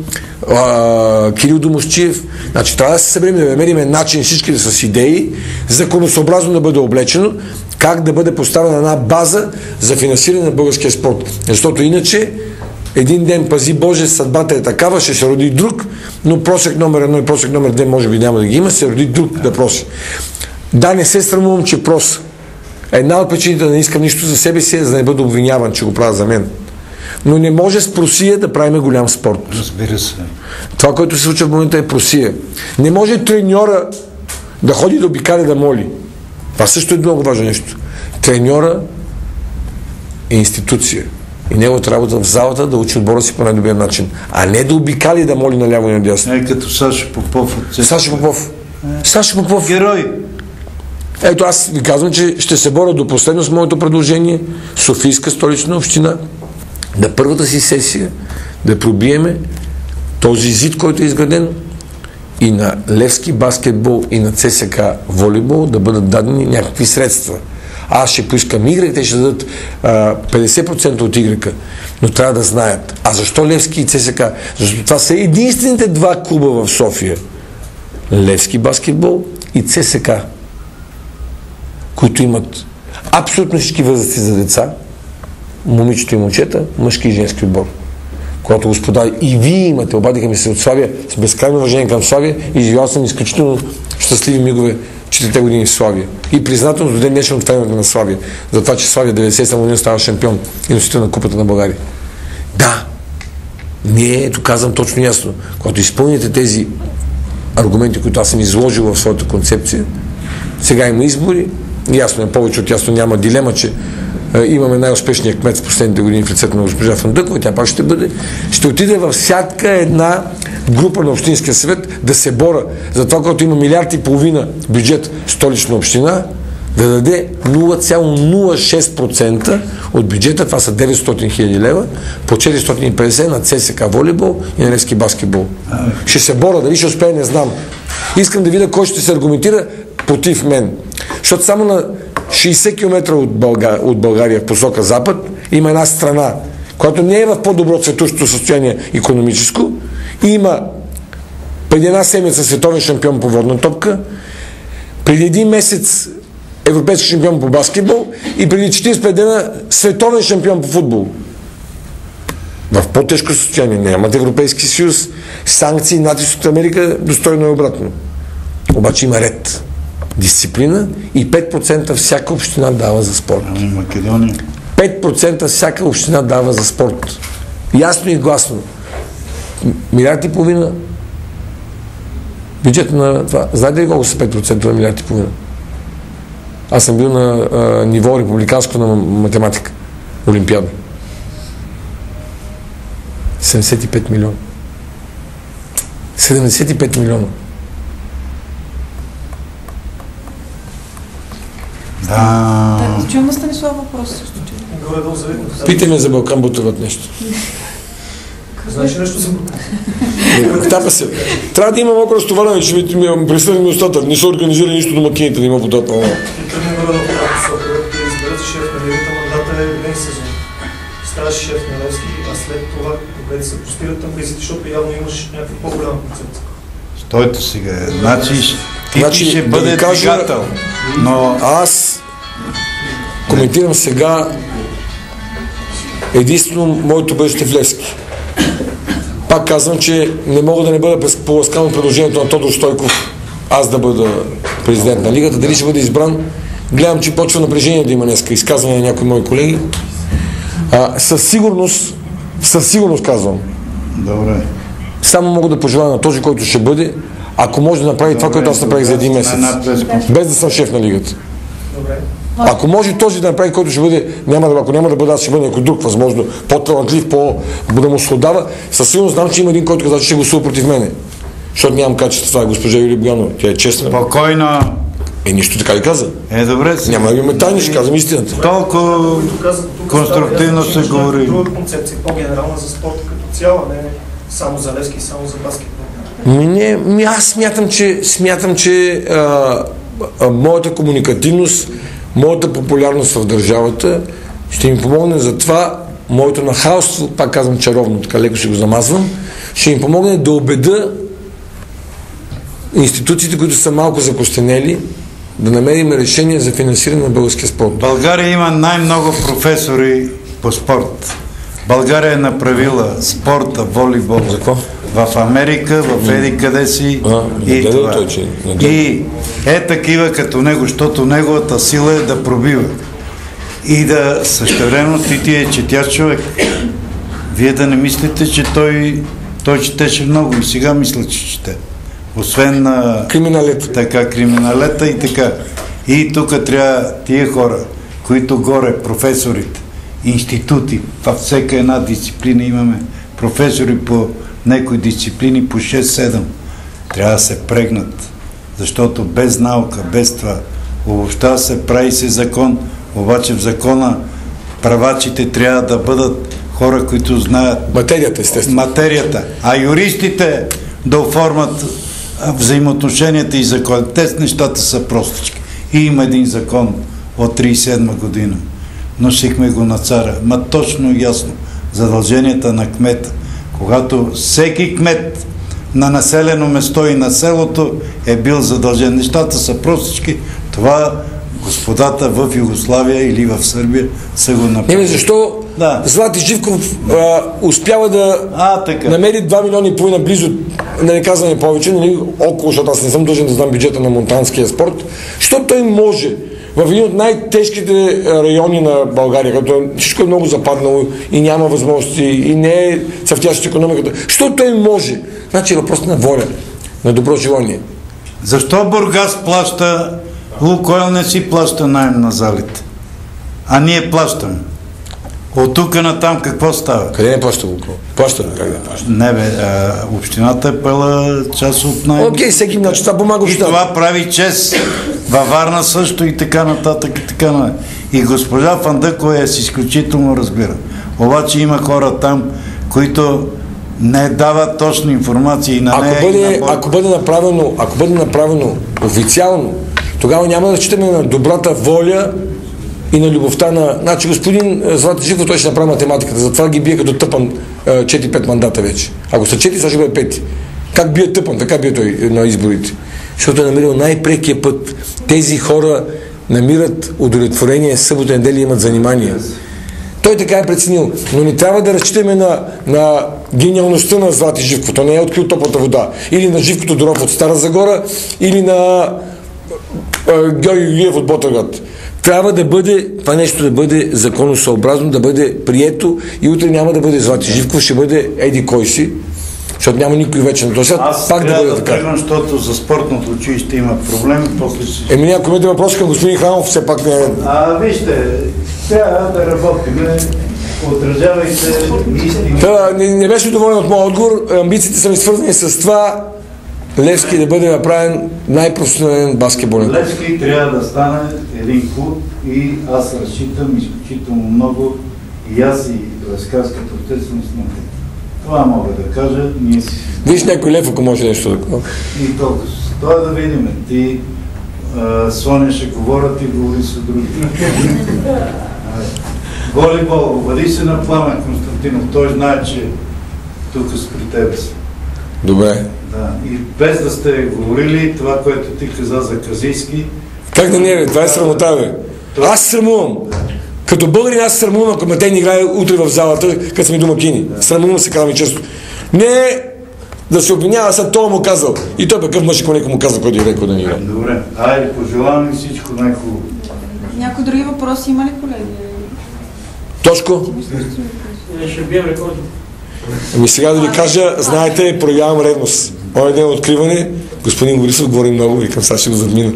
Speaker 1: Кирил Домусчиев. Значи трябва да се съберем, да намерим начин всички да са с идеи, законосъобразно да бъде облечено, как да бъде поставена една база за финансиране на българския спорт. Защото иначе един ден, пази Боже, съдбата е такава, ще се роди друг, но просек номер 1 и просек номер 2 може би няма да ги има, се роди друг да проси. Да, не се срамувам, че проса. Една от причините да не искам нищо за себе си е, за да не бъда обвиняван, че го правя за мен. Но не може с просия да правим голям спорт.
Speaker 2: Разбира се.
Speaker 1: Това, което се случва в момента е просия. Не може треньора да ходи да обикаля да моли. Това също е много важно нещо. Треньора е институция. И неговата работа в залата да учи отбора си по най-добрия начин. А не да обикали да моли наляво и надясно.
Speaker 2: Като Сашо Попов от ЦСКА.
Speaker 1: Сашо Попов.
Speaker 2: Герой.
Speaker 1: Ето аз ви казвам, че ще се боря до последно с моето предложение. Софийска столична община да първата си сесия да пробиеме този зид, който е изграден, и на Левски баскетбол и на ЦСКА волейбол да бъдат дадени някакви средства. Аз ще поискам Y, те ще дадат 50% от Y, но трябва да знаят. А защо Левски и ЦСКА? Защото това са единствените два клуба в София. Левски баскетбол и ЦСКА, които имат абсолютно всички възрасти за деца, момичета и момчета, мъжки и женски отбор. Когато господа и вие имате, обадиха ми се от Славия, с безкрайно уважение към Славия, и изживял съм изключително щастливи мигове 4-те години в Славия. И признателно до ден днешен от феновете на Славия, за това, че Славия 90-та година става шампион и носител на Купата на България. Да, ние, ето казвам точно ясно, когато изпълните тези аргументи, които аз съм изложил в своята концепция, сега има избори, ясно е, повече от ясно, няма дилема, че имаме най-успешния кмет в последните години в лицето на госпожа Фандъкова, тя пак ще бъде. Ще отиде във всяка една група на Общинския съвет да се бора за това, когато има 1,5 милиарда бюджет столична община, да даде 0,06% от бюджета, това са 900 хиляди лева, по 450 на ЦСКА волейбол и на Левски баскетбол. Ще се бора, дали ще успее, не знам. Искам да видя кой ще се аргументира против мен. Защото само на 60 км от България в посока запад има една страна, която не е в по-добро цветущо състояние икономическо, и има преди една седмица световен шампион по водна топка, преди един месец европейски шампион по баскетбол и преди 45 дена световен шампион по футбол. В по-тежко състояние нямат Европейски съюз, санкции, натиск от Америка, достойно е обратно. Обаче има ред, дисциплина и 5% всяка община дава за спорт.
Speaker 2: Македония.
Speaker 1: 5% всяка община дава за спорт. Ясно и гласно. 1,5 милиарда бюджет на това. Знаете ли колко са 5% на 1,5 милиарда? Аз съм бил на ниво републиканско на математика. Олимпиада. 75 милиона. 75 милиона.
Speaker 3: Да, чуем на Станислав въпрос също.
Speaker 1: Питай ме за Балкан Бутърват нещо.
Speaker 9: Знаеш нещо за
Speaker 1: Тапа се. Трябва да има малко разтоварване, че ми представим устата. Не са организирали нищо домакините, да има вода по-малко.
Speaker 9: Тръгна горе да посока, да изберете шеф на лигата, мандата е един сезон. Ставаш шеф на Левски, а след това, когато се простират там газите, защото явно имаш някаква по-голяма концепция.
Speaker 2: Стойте сега. Значи ще бъде двигател.
Speaker 1: Но аз коментирам сега единствено моето бъдеще в Левски. Пак казвам, че не мога да не бъда поласкан от предложението на Тодор Стойков аз да бъда президент на лигата. Дали ще бъде избран? Гледам, че почва напрежение да има днеска. Изказване на някои мои колеги. Със сигурност казвам.
Speaker 2: Добре.
Speaker 1: Само мога да пожелая на този, който ще бъде, ако може да направи това, което аз направих за един месец. Без да съм шеф на лигата.
Speaker 9: Добре.
Speaker 1: Ако може този да направи, който ще бъде, ако няма да бъде, аз ще бъде някой друг, възможно, по-талантлив, да му сладава, със сигурност знам, че има един, който каза, че ще гласува против мене. Защото нямам качество. Това е госпожа Юлия Боянова. Тя е честна.
Speaker 2: Спокойно.
Speaker 1: Нищо така ли каза?
Speaker 2: Добре.
Speaker 1: Няма да имаме тайни, ще казвам истината.
Speaker 2: Толкова конструктивно се говори.
Speaker 9: Друга концепция, по-генерална за спорта като цяло, не само за Левски, само за баскетбол.
Speaker 1: Аз смятам, че моята комуникативност, моята популярност в държавата ще ми помогне за това, моето нахалство, пак казвам чаровно, така леко ще го замазвам, ще ми помогне да убеда институциите, които са малко закостенели, да намерим решение за финансиране на българския спорт.
Speaker 2: България има най-много професори по спорт. България е направила спорта, волейбол.
Speaker 1: За какво?
Speaker 2: в Америка, в еди къде си и това. И такива като него, защото неговата сила е да пробива. И да същевременно ти е четящ човек. Вие да не мислите, че той четеше много и сега мисля, че чете. Освен на криминалета и така. И тук трябва тия хора, които горе, професорите, институти, във всяка една дисциплина имаме професори по някои дисциплини по 6-7. Трябва да се прегнат, защото без наука, без това, обобща се, прави се закон, обаче в закона правачите трябва да бъдат хора, които знаят материята, а юристите да оформят взаимоотношенията и закон. Те нещата са простички. И има един закон от 1937 година. Носихме го на царя. Ма точно и ясно. Задълженията на кмета. Когато всеки кмет на населено место и на селото е бил задължен. Нещата са простички. Това господата в Югославия или в Сърбия са го направили.
Speaker 1: Защо Злати Живков успява да намери 2,5 милиона близо, да не казваме повече, около, защото аз не съм дължен да знам бюджета на монтанския спорт, защото той може в един от най-тежките райони на България, като всичко е много западнало и няма възможности и не е цъфтяща икономиката, защото той може. Значи е въпрос на воля, на добро желание.
Speaker 2: Защо Бургас плаща, Лукойл не си плаща наем на залите? А ние плащаме. От тук на там какво става?
Speaker 1: Къде не плаща Лукойл? Плаща, как да плаща?
Speaker 2: Не бе, общината е пела част от наем.
Speaker 1: Окей, всеки начин, това помага общината.
Speaker 2: И това прави чест. Във Варна също и така нататък и така нататък. И госпожа Фандъкова е с изключително разбира. Обаче има хора там, които не дават точна информация и на нея.
Speaker 1: Ако бъде направено официално, тогава няма да разчитаме на добрата воля и на любовта на... Значи господин Злати Живков, той ще направи математиката, затова ги бие като тъпан 4-5 мандата вече. Ако са 4, сега ще бъде 5. Как бие тъпан, така бие той на изборите. Защото е намерил най-прекия път. Тези хора намират удовлетворение, събота, неделя имат занимание. Той така е преценил. Но не трябва да разчитаме на гениалността на Злати Живков. То не е открил топлата вода. Или на Живко Тодоров от Стара Загора, или на Георги Георгиев от Ботевград. Трябва да бъде, това нещо да бъде законосъобразно, да бъде прието и утре няма да бъде Злати Живков, ще бъде еди кой си, защото няма никой вече на този.
Speaker 2: Аз пак да бъде така. Тръгвам, защото за спортното училище има проблеми.
Speaker 1: Ако имате въпрос към господин Храмов, все пак не е...
Speaker 2: Вижте, трябва да работим. Отразявайте истини.
Speaker 1: Не беше доволен от моя отговор. Амбициите са ми свързани с това Левски да бъде направен най-професионален баскетболен клуб.
Speaker 2: Левски трябва да стане един клуб и аз разчитам изключително много и аз и левскарската общественост на клуб. Това мога да кажа.
Speaker 1: Виж някой лев, ако може нещо такова.
Speaker 2: И толкова. Това да видим. Ти, Соня ще говорят и говори с другите. Волейбол, обади се на Пламен Константинов. Той знае, че тук с при тебе си.
Speaker 1: Добре.
Speaker 2: Да. И без да сте говорили това, което ти каза за Казийски.
Speaker 1: Как да не е, това е срамота, бе. Аз се срамувам. Като българин аз се срамувам, ако Матей не играе утре в залата, като сме домакини. Срамувам се, казвам и често. Не да се обвинява, сега това му казал. И той какъв мъж, ако някой му казва, който е рекал да не играе.
Speaker 2: Добре. Айде, пожелавам ви всичко най-хубаво.
Speaker 3: Някои други въпроси има ли, колеги?
Speaker 1: Тошко?
Speaker 9: Ще бием рекорди.
Speaker 1: Ами сега да ви кажа, знаете, проявявам ревност. Моя ден откриване, господин Борисов говори много, викам, сега ще го задмина.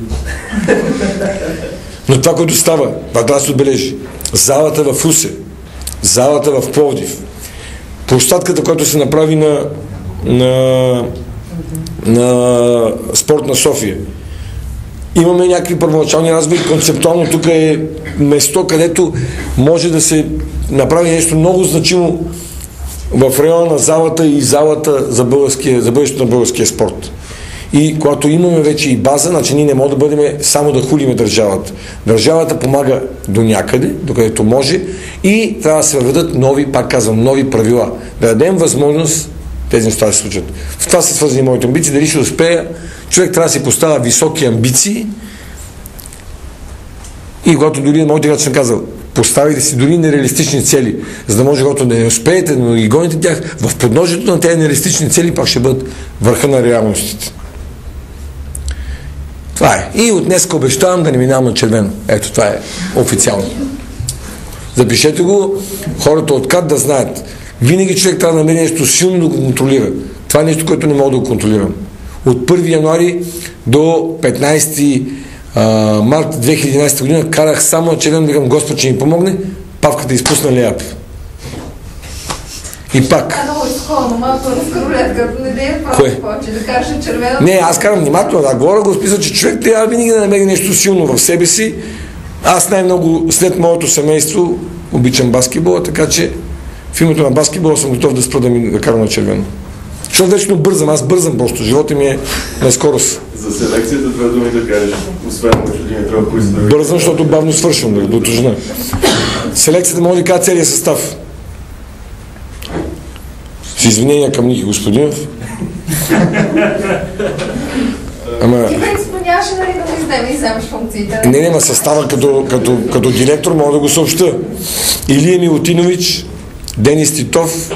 Speaker 1: Но това, което става, това да се отбележи. Залата в Русе, залата в Пловдив, площадката, която се направи на Спорт на София. Имаме някакви първоначални разговори, концептуално тук е место, където може да се направи нещо много значимо в района на залата и залата за бъдещето на българския спорт. И когато имаме вече и база, значи ние не можем да бъдем само да хулиме държавата. Държавата помага до някъде, докъдето може и трябва да се въведат нови, пак казвам, нови правила. Да дадем възможност тези неща да се случат. В това са свързани моите амбиции. Дали ще успея, човек трябва да си поставя високи амбиции и когато дори моите играчи съм казал, поставите си дори нереалистични цели, за да може когато да не успеете, но и гоните тях, в подножието на тези нереалистични цели пак ще бъдат върха на реалностите. Това е. И от днес обещавам да не минавам на червено. Ето, това е официално. Запишете го, хората от КАТ да знаят. Винаги човек трябва да намери нещо силно да го контролира. Това е нещо, което не мога да го контролирам. От 1 януари до 15 март 2011 година карах само на червено, викам Господ, че ми помогне, павката изпусна леяп. И пак.
Speaker 8: Много изходно, малко разкролетка, не дей просто повече да кажа червено.
Speaker 1: Не, аз карам внимателно, да говоря го списал, че човек трябва винаги да намери нещо силно в себе си. Аз най-много след моето семейство обичам баскетбола, така че в името на баскетбола съм готов да спра да карам на червено. Защото вечно бързам, аз бързам просто, живота ми е на скорост.
Speaker 10: За селекцията това думи да кажеш, освен че Димитров, кои са други?
Speaker 1: Бързам, защото бавно свършвам, да уточня. Селекцията може да кажа целият състав. С извинения към Ники Господинов. Ама...
Speaker 8: Ти принципно нямаше да го изземеш функциите.
Speaker 1: Не, състава като директор мога да го съобща. Илия Милутинович, Денис Титов,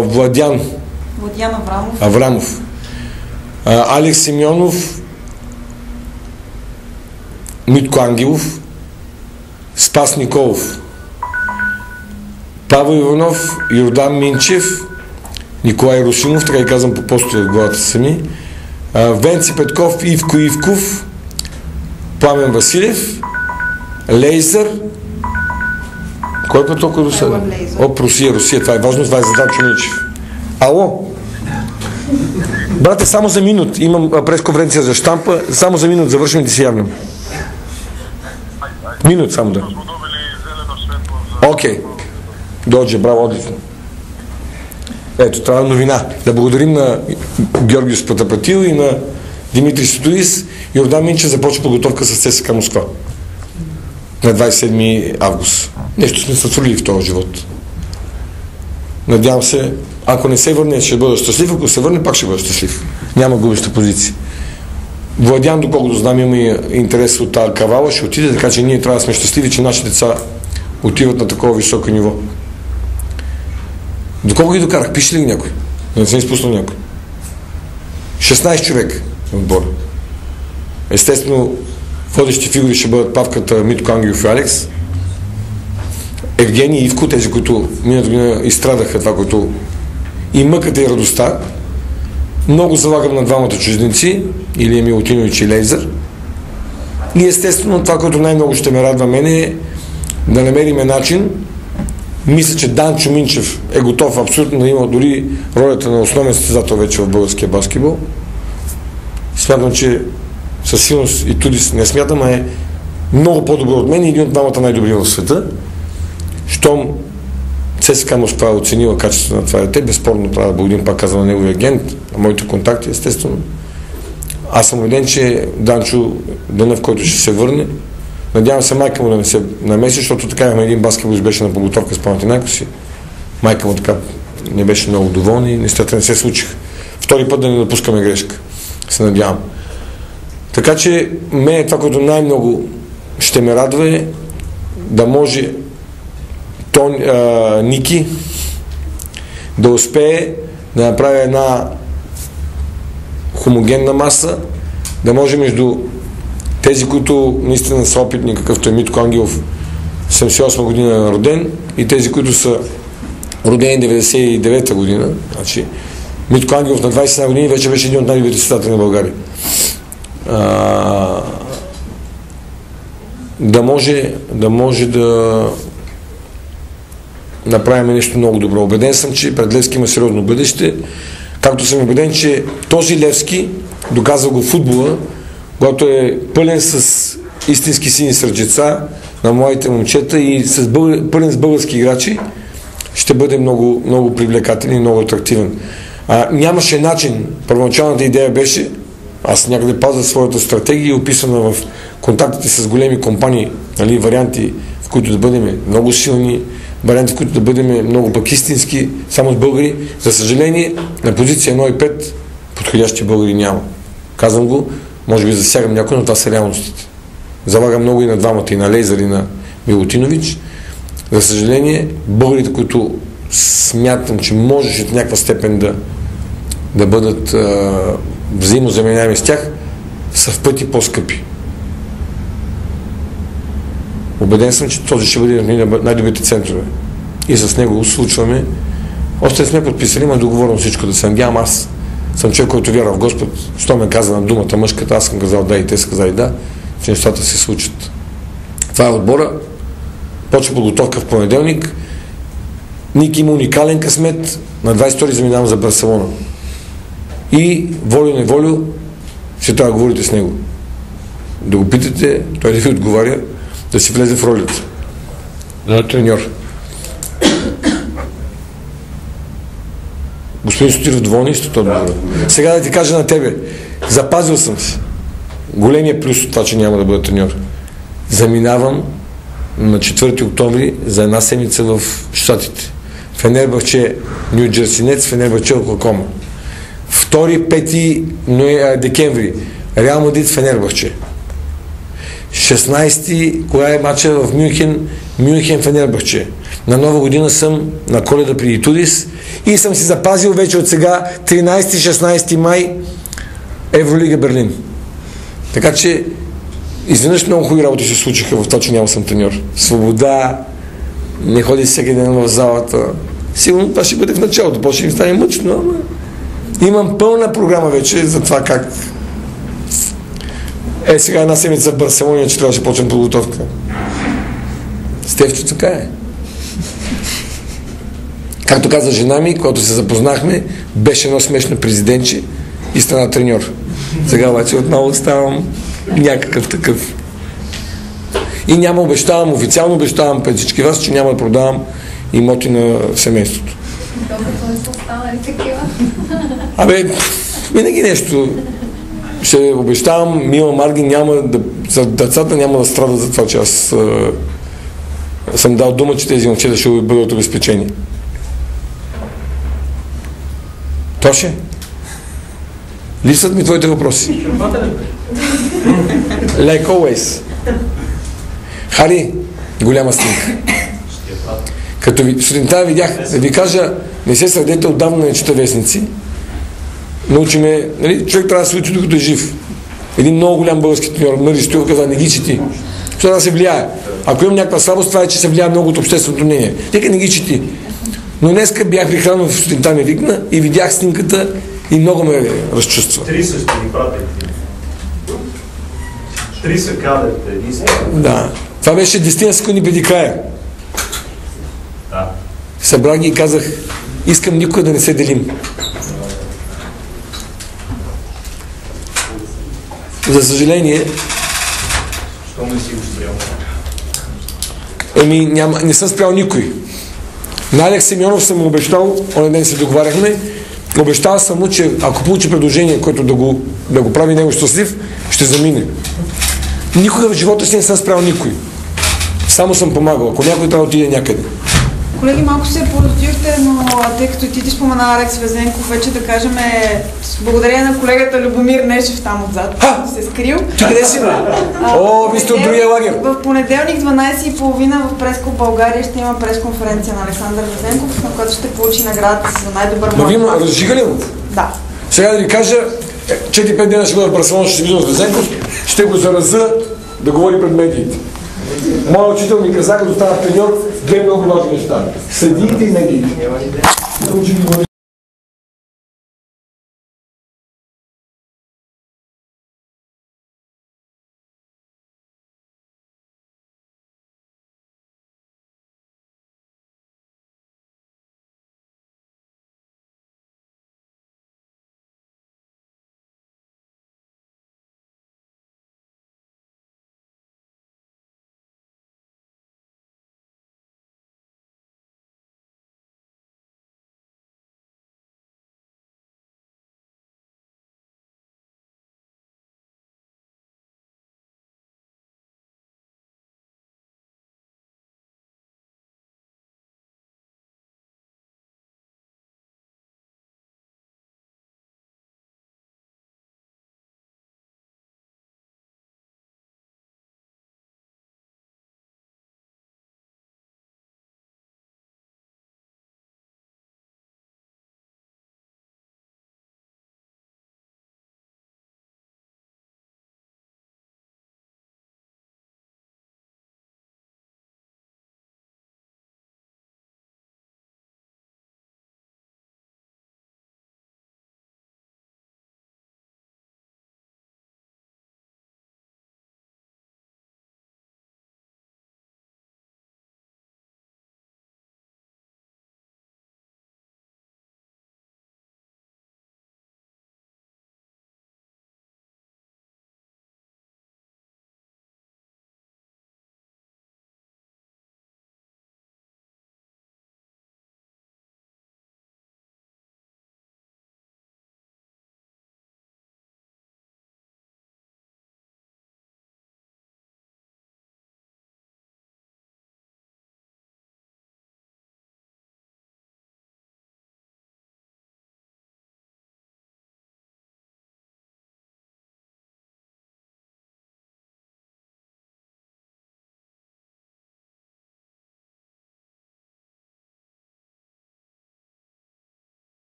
Speaker 1: Владян Аврамов, Алекс Симеонов, Митко Ангелов, Спас Николов, Павел Иванов, Йордан Минчев, Николай Русинов, така и казвам по постове в главата сами, Венци Петков, Ивко Ивков, Пламен Василев, Лейзър. Кой път толкова до сега? Русия, това е важно, това е Задан Чуничев. Ало? Брате, само за минут, имам пресконференция за щампа, само за минут завършим и ти се явням. Минут само да. Окей. Дойде, браво, отлично. Ето, това е новина. Да благодарим на Георгиос Патапатил и на Димитри Сотоис. Йордан Минчев започва подготовка с ЦСКА Москва на 27 август. Нещо сме сътворили в този живот. Надявам се, ако не се върне, ще бъда щастлив, ако се върне, пак ще бъда щастлив. Няма губеща позиция. Владян, доколкото знам, има и интерес от тази кавала, ще отиде, така че ние трябва да сме щастливи, че нашите деца отиват на такова високо ниво. Доколко ги докарах? Пише ли някой? Да не съм изпуснал някой. 16 човек в отбора. Естествено, водещи фигури ще бъдат Павката, Митко Ангелов и Алекс. Евгений и Ивко, тези, които миналата година изстрадаха това, което и мъката и радостта. Много залагам на двамата чужденци, Илия Милутинович и Лейзър. И естествено, това, което най-много ще ме радва мене е да намериме начин. Мисля, че Данчо Минчев е готов абсолютно да има дори ролята на основен състезател вече в българския баскетбол. Смятам, че със сигурност и Тудис не смятам, а е много по-добър от мен и един от двамата най-добри в света. Щом ЦСКА Москва е оценила качеството на това дете, безспорно трябва да благодарим, пак казвам, на неговия агент, на моите контакти, естествено. Аз съм убеден, че Данчо, денят, в който ще се върне, надявам се майка му да не се намеси, защото така имаме един баскетболист беше на подготовка с Панатинайкос и майка му така не беше много доволна и нещата не се случиха. Втори път да не допускаме грешка. Се надявам. Така че мен това, което най-много ще ме радва е да може Ники да успее да направи една хомогенна маса, да може между тези, които наистина са опитни, какъвто е Митко Ангелов, 78 година роден, и тези, които са родени 99-та година. Значи, Митко Ангелов на 21 години вече беше един от най-добрите състезатели на България. Да може да направим нещо много добро. Убеден съм, че пред Левски има сериозно бъдеще. Както съм убеден, че този Левски, доказал го в футбола, който е пълен с истински сини сърчеца на младите момчета и пълен с български играчи, ще бъде много, много привлекателен и много атрактивен. Нямаше начин. Първоначалната идея беше, аз някъде пазя своята стратегия, описана в контактите с големи компании, нали, варианти, в които да бъдем много силни, варианти, в които да бъдем много пък истински, само с българи. За съжаление, на позиция 1 и 5 подходящи българи няма. Казвам го, може би засягам някой, но това са реалностите. Залагам много и на двамата, и на Лейзър, и на Милутинович. За съжаление, българите, които смятам, че можеше в някаква степен да бъдат взаимозаменяеми с тях, са в пъти по-скъпи. Убеден съм, че този ще бъде най-добрите центрове. И с него случваме. Още не сме подписали, има договорено всичко да се надявам. Аз съм човек, който вярва в Господ. Що ме каза на думата мъжката, аз съм казал да и те са казали да, че нещата се случат. Това е отбора. Почва подготовка в понеделник. Ник има уникален късмет. На 22 заминавам за Барселона. И волю-неволю ще трябва да говорите с него. Да го питате, той да ви отговаря, да си влезе в ролята. Да, треньор. Господин Сотиров, доволни ли сте от отбора? Сега да ти кажа на тебе. Запазил съм се. Големия плюс от това, че няма да бъда треньор. Заминавам на 4 октомври за една седмица в Щатите. Фенербахче, Ню Джерси Нетс, Фенербахче, Оклахома. 2-5 декември Реал Мадрид, Фенербахче. 16-ти, кога е матча в Мюнхен, Мюнхен, Фенербахче. На Нова година съм на Коледа при Итудис и съм си запазил вече от сега 13-16 май Евролига Берлин. Така че изведнъж много хубави работи се случиха в това, че няма съм треньор. Свобода, не ходи всеки ден в залата. Сигурно това ще бъде в началото, после ще ми стане мъчно, но имам пълна програма вече за това как. Сега една седмица в Барселона, че трябваше да почнем подготовка. Стефчо, така е. Както каза жена ми, когато се запознахме, беше едно смешно президентче и стана треньор. Сега обаче отново ставам някакъв такъв. И няма официално обещавам пред всички вас, че няма да продавам имоти на семейството.
Speaker 8: Добре, не са останали такива.
Speaker 1: Винаги нещо. Ще обещавам, Мила Маргин децата няма да страдат за това, че аз съм дал дума, че тези момчета ще бъдат обезпечени. Тоше? Липсват ми твоите въпроси. Like always. Хари, голяма снимка. Като сутринта видях, да ви кажа, не се сърдете, отдавна не чета вестници. Научиме, нали, човек трябва да се учи докато е жив. Един много голям български треньор, Мари Стоилов, каза, не ги чети. Защото да се влияе. Ако имам някаква слабост, това е, че се влияе много от общественото мнение. Нека не ги чети. Но днеска бях при Хранов, сутринта ме викна и видях снимката и много ме разчувства.
Speaker 6: 3 са ще ги пратят. 3 са кадърите, единствено.
Speaker 1: Да. Това беше 10 секунди преди края.
Speaker 6: Да.
Speaker 1: Събрах ги и казах, искам никога да не се делим. За съжаление,
Speaker 6: що не си го спрял?
Speaker 1: Не съм спрял никой. На Алекс Симеонов съм му обещал, онен ден се договаряхме, обещал съм му, че ако получи предложение, което да го прави него щастлив, ще замине. Никога в живота си не съм спрял никой. Само съм помагал. Ако някой трябва да отиде някъде.
Speaker 3: Колеги, малко се породихте, но тъй като ти спомена Алекс Везенков, вече да кажем, благодарение на колегата Любомир Нешев там отзад, се скрил.
Speaker 1: Ти къде си, бе? Вие сте от другия лагер.
Speaker 3: В понеделник 12:30 в Прескоп България ще има пресконференция на Александър Везенков, на която ще получи наградата за най-добър млад.
Speaker 1: Вие разжигали му?
Speaker 3: Да.
Speaker 1: Сега да ви кажа, 4-5 дена ще бъда в Барселона, ще видим с Везенков, ще го зараза да говори пред медиите. Моят учител ми каза, като стана треньор, две много важни неща. Съдиите и медиите.